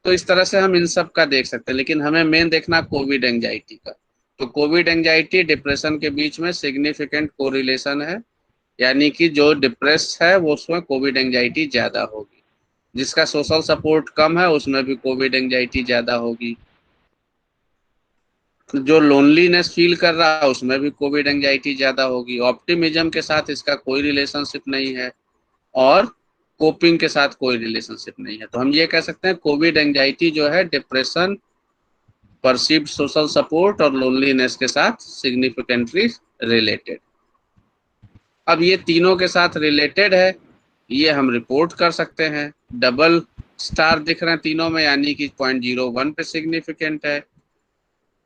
तो इस तरह से हम इन सब का देख सकते हैं, लेकिन हमें मेन देखना कोविड एंजाइटी का। तो कोविड एंजाइटी डिप्रेशन के बीच में सिग्निफिकेंट कोरिलेशन है, यानी कि जो डिप्रेस है वो उसमें कोविड एंजाइटी ज्यादा होगी, जिसका सोशल सपोर्ट कम है उसमें भी कोविड एंजाइटी ज्यादा होगी, जो लोनलीनेस फील कर रहा है उसमें भी कोविड एंजाइटी ज्यादा होगी। ऑप्टिमिज्म के साथ इसका कोई रिलेशनशिप नहीं है और कोपिंग के साथ कोई रिलेशनशिप नहीं है। तो हम ये कह सकते हैं कोविड एंजाइटी जो है डिप्रेशन, परसीव्ड सोशल सपोर्ट और लोनलीनेस के साथ सिग्निफिकेंटली रिलेटेड। अब ये तीनों के साथ रिलेटेड है, ये हम रिपोर्ट कर सकते हैं। डबल स्टार दिख रहे हैं तीनों में, यानी कि 0.01 पे सिग्निफिकेंट है।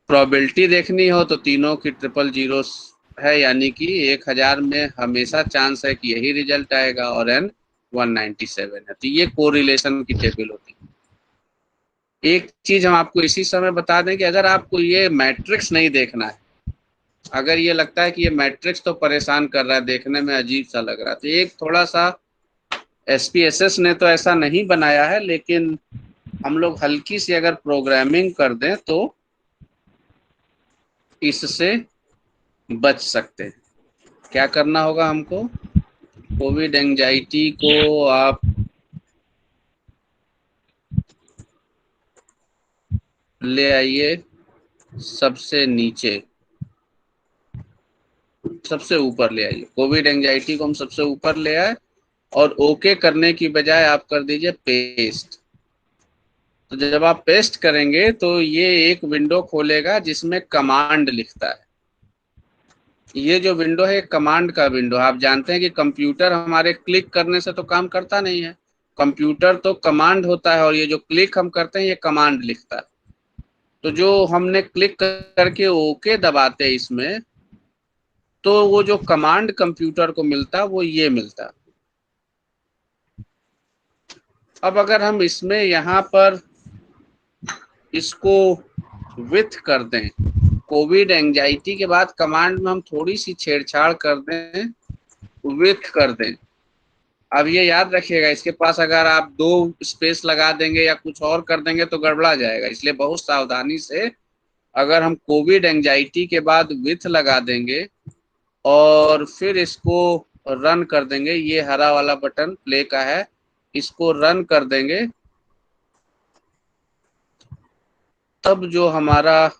प्रोबेबिलिटी देखनी हो तो तीनों की 000 है, यानी कि 1000 में हमेशा चांस है कि यही रिजल्ट आएगा, और n 197 है। तो ये कोरिलेशन की टेबल होती है। एक चीज हम आपको इसी समय बता दें कि अगर आपको ये मैट्रिक्स नहीं देखना है, अगर ये लगता है कि ये मैट्रिक्स तो परेशान कर रहा है, देखने में अजीब सा लग रहा है, तो एक थोड़ा सा SPSS ने तो ऐसा नहीं बनाया है, लेकिन हम लोग हल्की सी अगर प्रोग्रामिंग कर दें तो इससे बच सकते हैं। क्या करना होगा हमको, कोविड एंजाइटी को आप ले आइए सबसे नीचे, सबसे ऊपर ले आइए। कोविड एंजाइटी को हम सबसे ऊपर ले आए और ओके करने की बजाय आप कर दीजिए पेस्ट। तो जब आप पेस्ट करेंगे तो ये एक विंडो खोलेगा जिसमें कमांड लिखता है। ये जो विंडो है कमांड का विंडो, आप जानते हैं कि कंप्यूटर हमारे क्लिक करने से तो काम करता नहीं है, कंप्यूटर तो कमांड होता है, और ये जो क्लिक हम करते हैं ये कमांड लिखता है। तो जो हमने क्लिक करके ओके दबाते हैं इसमें, तो वो जो कमांड कंप्यूटर को मिलता है वो ये मिलता है। अब अगर हम इसमें यहाँ पर इसको विथ कर दें, कोविड एंजाइटी के बाद कमांड में हम थोड़ी सी छेड़छाड़ कर दें, विथ कर दें। अब ये याद रखिएगा, इसके पास अगर आप 2 स्पेस लगा देंगे या कुछ और कर देंगे तो गड़बड़ा जाएगा, इसलिए बहुत सावधानी से अगर हम कोविड एंजाइटी के बाद विथ लगा देंगे और फिर इसको रन कर देंगे, ये हरा वाला बटन प्ले का है, इसको रन कर देंगे, तब जो हमारा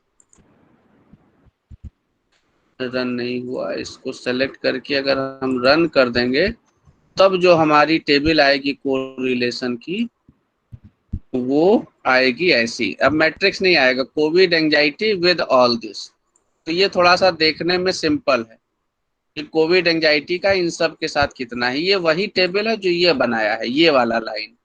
रन नहीं हुआ, इसको सेलेक्ट करके अगर हम रन कर देंगे तब जो हमारी टेबल आएगी कोरिलेशन की वो आएगी ऐसी। अब मैट्रिक्स नहीं आएगा, Covid anxiety with all this. तो ये थोड़ा सा देखने में सिंपल है कि कोविड एंजाइटी का इन सब के साथ कितना है। ये वही टेबल है जो ये बनाया है, ये वाला लाइन,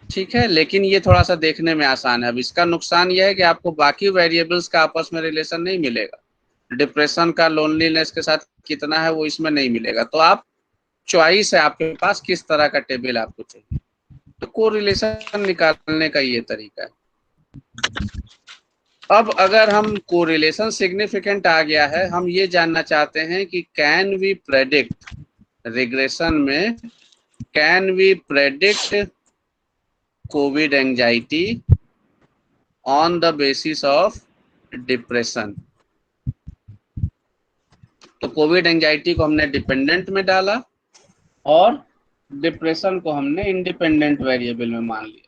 ठीक है, लेकिन ये थोड़ा सा देखने में आसान है। अब इसका नुकसान यह है कि आपको बाकी वेरिएबल्स का आपस में रिलेशन नहीं मिलेगा, डिप्रेशन का लोनलीनेस के साथ कितना है वो इसमें नहीं मिलेगा। तो आप चॉइस है आपके पास किस तरह का टेबल आपको चाहिए, तो कोरिलेशन निकालने का ये तरीका है। अब अगर हम कोरिलेशन सिग्निफिकेंट आ गया है, हम ये जानना चाहते हैं कि कैन वी प्रेडिक्ट रिग्रेशन में, can we predict Covid anxiety on the basis of depression. तो कोविड एंजाइटी को हमने डिपेंडेंट में डाला और डिप्रेशन को हमने इंडिपेंडेंट वेरिएबल में मान लिया।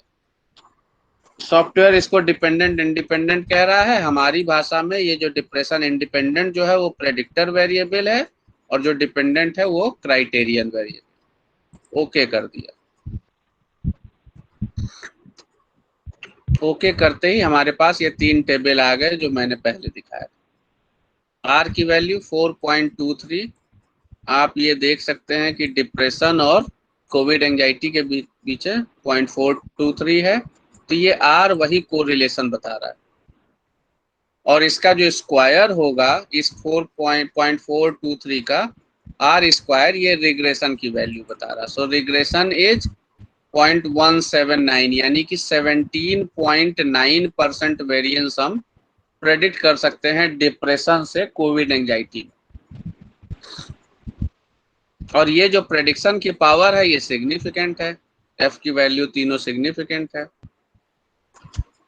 सॉफ्टवेयर इसको डिपेंडेंट इंडिपेंडेंट कह रहा है, हमारी भाषा में ये जो डिप्रेशन इंडिपेंडेंट जो है वो प्रेडिक्टर वेरिएबल है और जो डिपेंडेंट है वो क्राइटेरियन वेरिएबल। ओके कर दिया। ओके करते ही हमारे पास ये 3 टेबल आ गए जो मैंने पहले दिखाया। आर की वैल्यू 4.23, आप ये देख सकते हैं कि डिप्रेशन और कोविड एंजाइटी के बीच 0.423 है, तो ये आर वही कोरिलेशन बता रहा है। और इसका जो स्क्वायर होगा इस 4.423 का आर स्क्वायर, ये रिग्रेशन की वैल्यू बता रहा है। सो रिग्रेशन इज 0.179, यानी कि 17.9% वेरिएंस हम प्रेडिक्ट कर सकते हैं डिप्रेशन से कोविड एंजाइटी में। और ये जो प्रेडिक्शन की पावर है ये सिग्निफिकेंट है, एफ की वैल्यू तीनों सिग्निफिकेंट है।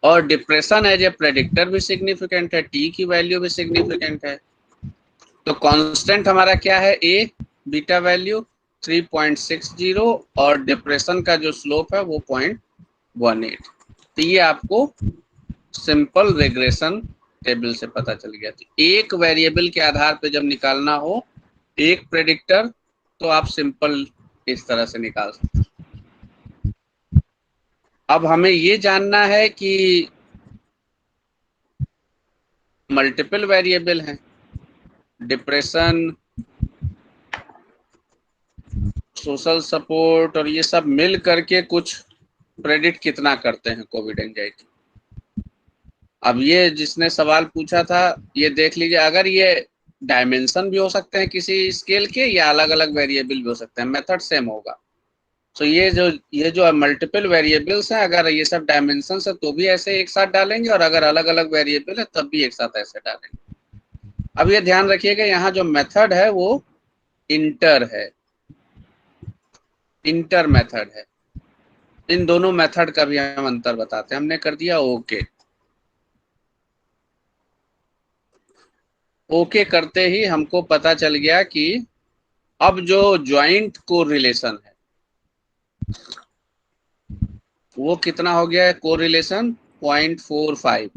और डिप्रेशन एज ए प्रेडिक्टर भी सिग्निफिकेंट है, टी की वैल्यू भी सिग्निफिकेंट है। तो कांस्टेंट हमारा क्या है, ए बीटा वैल्यू 3.60 और डिप्रेशन का जो स्लोप है वो 0.18। तो ये आपको सिंपल रिग्रेशन टेबल से पता चल गया। तो एक वेरिएबल के आधार पे जब निकालना हो एक प्रेडिक्टर, तो आप सिंपल इस तरह से निकाल सकते हैं। अब हमें ये जानना है कि मल्टीपल वेरिएबल हैं, डिप्रेशन, सोशल सपोर्ट और ये सब मिल करके कुछ प्रेडिक्ट कितना करते हैं कोविड एंजाइटी। अब ये जिसने सवाल पूछा था ये देख लीजिए, अगर ये डायमेंशन भी हो सकते हैं किसी स्केल के या अलग अलग वेरिएबल भी हो सकते हैं, मेथड सेम होगा। तो ये जो मल्टीपल वेरिएबल्स हैं, अगर ये सब डायमेंशन है तो भी ऐसे एक साथ डालेंगे और अगर अलग अलग वेरिएबल है तब भी एक साथ ऐसे डालेंगे। अब ये ध्यान रखिएगा यहाँ जो मेथड है वो इंटर है, इंटर मेथड है। इन दोनों मेथड का भी हम अंतर बताते हैं। हमने कर दिया ओके। ओके करते ही हमको पता चल गया कि अब जो ज्वाइंट कोरिलेशन है वो कितना हो गया है, कोरिलेशन 0.45।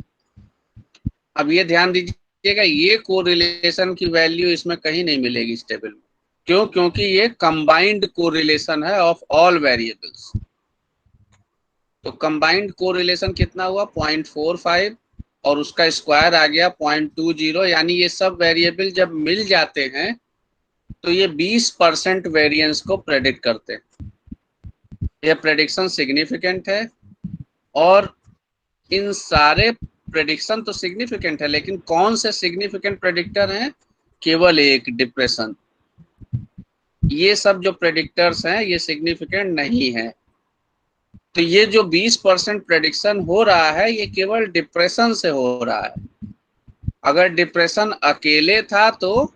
अब ये ध्यान दीजिएगा ये कोरिलेशन की वैल्यू इसमें कहीं नहीं मिलेगी इस टेबल में। क्यों? क्योंकि ये कंबाइंड कोरिलेशन है ऑफ ऑल वेरिएबल्स। तो कंबाइंड कोरिलेशन कितना हुआ 0.45 और उसका स्क्वायर आ गया 0.20, यानी ये सब वेरिएबल जब मिल जाते हैं तो ये 20% वेरिएंस को प्रेडिक्ट करते हैं। यह प्रेडिक्शन सिग्निफिकेंट है और इन सारे प्रेडिक्शन तो सिग्निफिकेंट है, लेकिन कौन से सिग्निफिकेंट प्रेडिक्टर हैं, केवल एक, डिप्रेशन। ये सब जो प्रेडिक्टर्स हैं ये सिग्निफिकेंट नहीं है। तो ये जो 20% प्रेडिक्शन हो रहा है ये केवल डिप्रेशन से हो रहा है। अगर डिप्रेशन अकेले था तो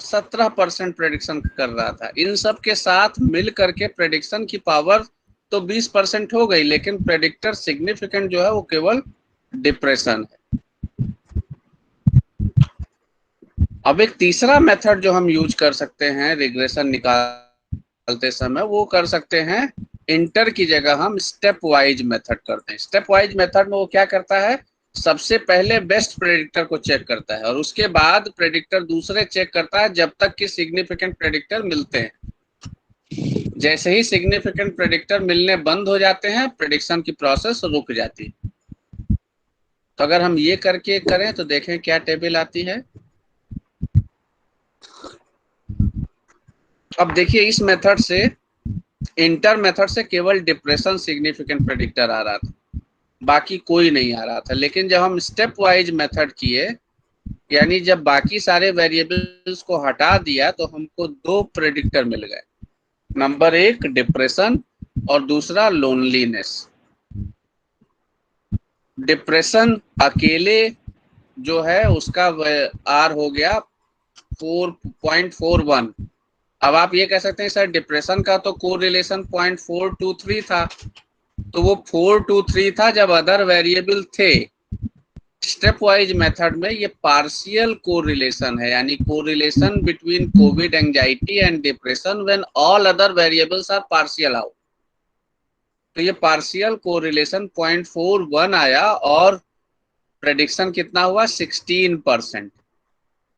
17% प्रेडिक्शन कर रहा था। इन सब के साथ मिल करके प्रेडिक्शन की पावर तो 20% हो गई, लेकिन प्रेडिक्टर सिग्निफिकेंट जो है वो केवल डिप्रेशन है। अब एक तीसरा मेथड जो हम यूज कर सकते हैं रिग्रेशन निकालते समय, वो कर सकते हैं इंटर की जगह हम स्टेप वाइज मेथड करते हैं। स्टेप वाइज मेथड में वो क्या करता है, सबसे पहले बेस्ट प्रेडिक्टर को चेक करता है और उसके बाद प्रेडिक्टर दूसरे चेक करता है जब तक कि सिग्निफिकेंट प्रेडिक्टर मिलते हैं। जैसे ही सिग्निफिकेंट प्रेडिक्टर मिलने बंद हो जाते हैं प्रेडिक्शन की प्रोसेस रुक जाती है। तो अगर हम ये करके करें तो देखें क्या टेबल आती है। अब देखिए इस मेथड से, इंटर मेथड से केवल डिप्रेशन सिग्निफिकेंट प्रेडिक्टर आ रहा था, बाकी कोई नहीं आ रहा था। लेकिन जब हम स्टेप वाइज मेथड किए, यानी जब बाकी सारे वेरिएबल्स को हटा दिया, तो हमको दो प्रेडिक्टर मिल गए। नंबर एक डिप्रेशन और दूसरा लोनलीनेस। डिप्रेशन अकेले जो है उसका आर हो गया 4.41। अब आप ये कह सकते हैं सर डिप्रेशन का तो कोरिलेशन 0.423 था, तो वो 423 था जब अदर वेरिएबल थे। स्टेप वाइज मेथड में ये पार्शियल कोरिलेशन है, यानी correlation between Covid anxiety and depression when all other variables are partial out. तो ये पार्शियल कोरिलेशन 0.41 आया और प्रेडिक्शन कितना हुआ 16%।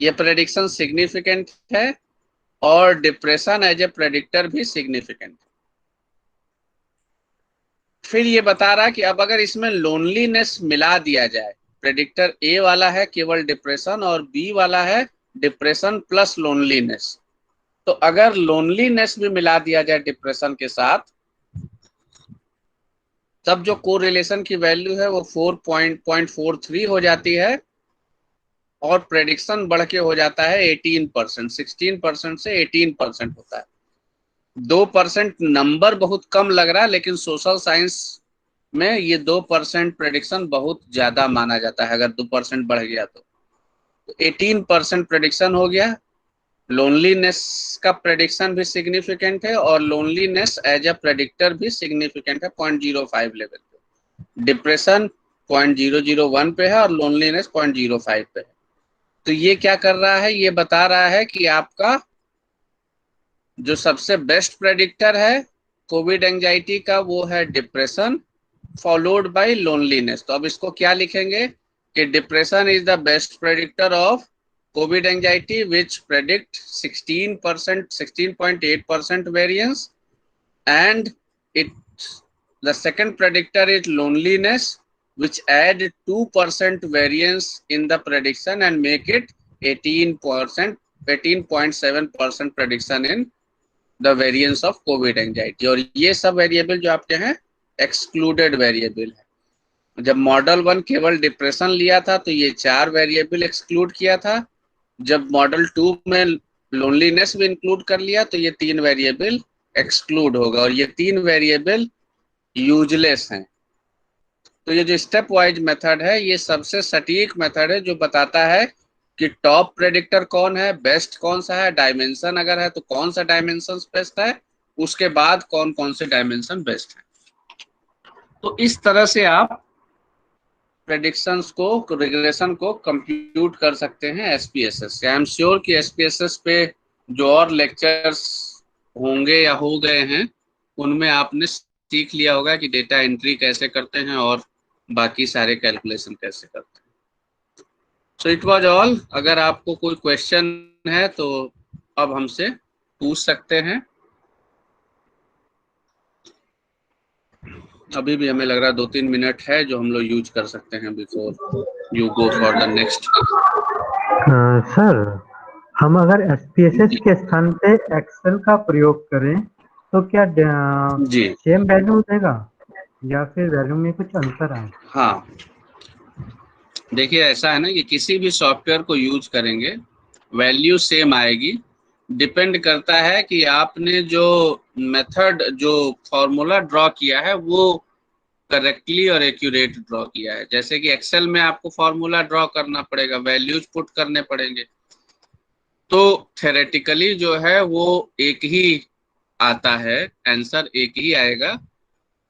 ये प्रेडिक्शन सिग्निफिकेंट है और डिप्रेशन एज ए प्रेडिक्टर भी सिग्निफिकेंट। फिर ये बता रहा है कि अब अगर इसमें लोनलीनेस मिला दिया जाए, प्रेडिक्टर ए वाला है केवल डिप्रेशन और बी वाला है डिप्रेशन प्लस लोनलीनेस, तो अगर लोनलीनेस भी मिला दिया जाए डिप्रेशन के साथ, तब जो कोरिलेशन की वैल्यू है वो 4.43 हो जाती है और प्रेडिक्शन बढ़ के हो जाता है 18%। 16% से 18% होता है। 2% नंबर बहुत कम लग रहा है, लेकिन सोशल साइंस में ये 2% प्रेडिक्शन बहुत ज्यादा माना जाता है। अगर 2% बढ़ गया तो 18% प्रेडिक्शन हो गया। लोनलीनेस का प्रेडिक्शन भी सिग्निफिकेंट है और लोनलीनेस एज अ प्रेडिक्टर भी सिग्निफिकेंट है 0.05 लेवल पे। डिप्रेशन 0.001 पे है और लोनलीनेस 0.05 पे है। तो ये क्या कर रहा है, ये बता रहा है कि आपका जो सबसे बेस्ट प्रेडिक्टर है कोविड एंजाइटी का वो है डिप्रेशन फॉलोड बाय लोनलीनेस। तो अब इसको क्या लिखेंगे कि depression is the best predictor of COVID anxiety which predict 16.8% variance, and the second predictor is loneliness which add 2% variance in the prediction and make it 18.7% prediction in the variance of COVID anxiety। और ये सब variable जो आपके हैं excluded variable है। जब model 1 केवल depression लिया था तो ये 4 वेरिएबल एक्सक्लूड किया था। जब मॉडल 2 में लोनलीनेस भी इंक्लूड कर लिया तो ये 3 वेरिएबल एक्सक्लूड होगा और ये 3 वेरिएबल यूजलेस हैं। तो ये जो स्टेप वाइज मेथड है ये सबसे सटीक मेथड है जो बताता है कि टॉप प्रेडिक्टर कौन है, बेस्ट कौन सा है, डायमेंशन अगर है तो कौन सा डायमेंशन बेस्ट है, उसके बाद कौन कौन से डायमेंशन बेस्ट है। तो इस तरह से आप प्रेडिक्शंस को, रिग्रेशन को कंप्यूट कर सकते हैं एसपीएसएस से। आई एम श्योर कि एसपीएसएस पे जो और लेक्चर्स होंगे या हो गए हैं उनमें आपने सीख लिया होगा कि डेटा एंट्री कैसे करते हैं और बाकी सारे कैलकुलेशन कैसे करते हैं। So it was all. अगर आपको कोई क्वेश्चन है तो अब हमसे पूछ सकते हैं। अभी भी हमें लग रहा है 2-3 मिनट है जो हम लोग यूज कर सकते हैं before you go for the next. Sir हम अगर एसपीएसएस के स्थान पे एक्सेल का प्रयोग करें तो क्या जी सेम वैल्यू देगा या फिर वैल्यू में कुछ अंतर आए? हाँ, देखिए ऐसा है ना कि किसी भी सॉफ्टवेयर को यूज करेंगे वैल्यू सेम आएगी, डिपेंड करता है कि आपने जो मेथड, जो फॉर्मूला ड्रॉ किया है वो करेक्टली और एक्यूरेट ड्रॉ किया है। जैसे कि एक्सेल में आपको फॉर्मूला ड्रॉ करना पड़ेगा, वैल्यूज पुट करने पड़ेंगे, तो थ्योरेटिकली जो है वो एक ही आता है, आंसर एक ही आएगा।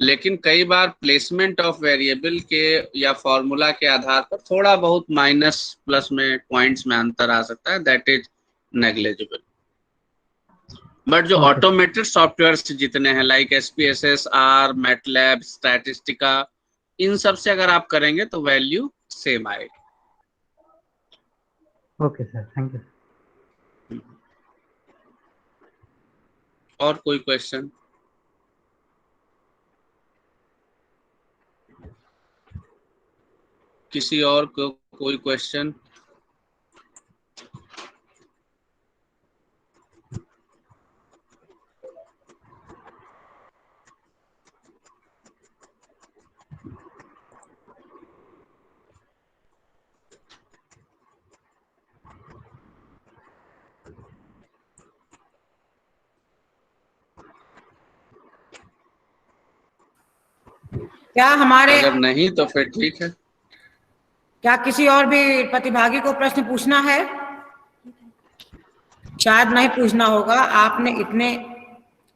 लेकिन कई बार प्लेसमेंट ऑफ वेरिएबल के या फॉर्मूला के आधार पर थोड़ा बहुत माइनस प्लस में पॉइंट्स में अंतर आ सकता है, दैट इज नेग्लिजिबल। बट जो ऑटोमेटेड सॉफ्टवेयर जितने हैं लाइक SPSS, R, मैटलैब, स्टैटिस्टिका, इन सब से अगर आप करेंगे तो वैल्यू सेम आएगी। Okay sir, thank you. और कोई क्वेश्चन? किसी और को कोई क्वेश्चन? क्या हमारे अगर नहीं तो फिर ठीक है। क्या किसी और भी प्रतिभागी को प्रश्न पूछना है? शायद नहीं पूछना होगा। आपने इतने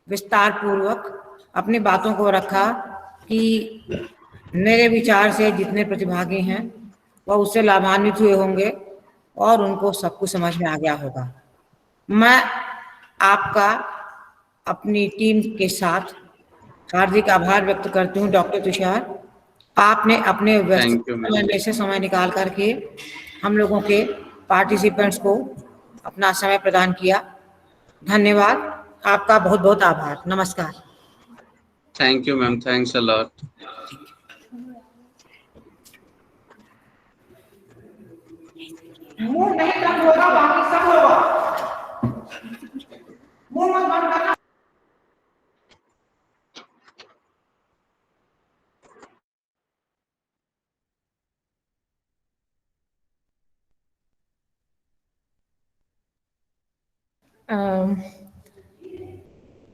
विस्तार पूर्वक अपनी बातों को रखा कि मेरे विचार से जितने प्रतिभागी हैं वह उससे लाभान्वित हुए होंगे और उनको सब कुछ समझ में आ गया होगा। मैं आपका अपनी टीम के साथ हार्दिक आभार व्यक्त करती हूँ। डॉक्टर तुषार, आपने अपने व्यस्त समय में से समय निकाल करके हम लोगों के पार्टिसिपेंट्स को अपना समय प्रदान किया। धन्यवाद, आपका बहुत बहुत आभार। नमस्कार। Thank you ma'am, thanks a lot. मुंह नहीं बंद होगा, बाकी सब होगा। मुंह मत बंद करना।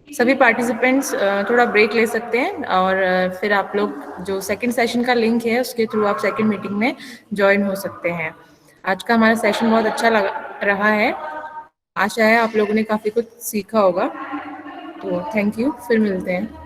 सभी पार्टिसिपेंट्स थोड़ा ब्रेक ले सकते हैं और फिर आप लोग जो सेकंड सेशन का लिंक है उसके थ्रू आप सेकंड मीटिंग में ज्वाइन हो सकते हैं। आज का हमारा सेशन बहुत अच्छा रहा है। आशा है आप लोगों ने काफ़ी कुछ सीखा होगा। तो थैंक यू, फिर मिलते हैं।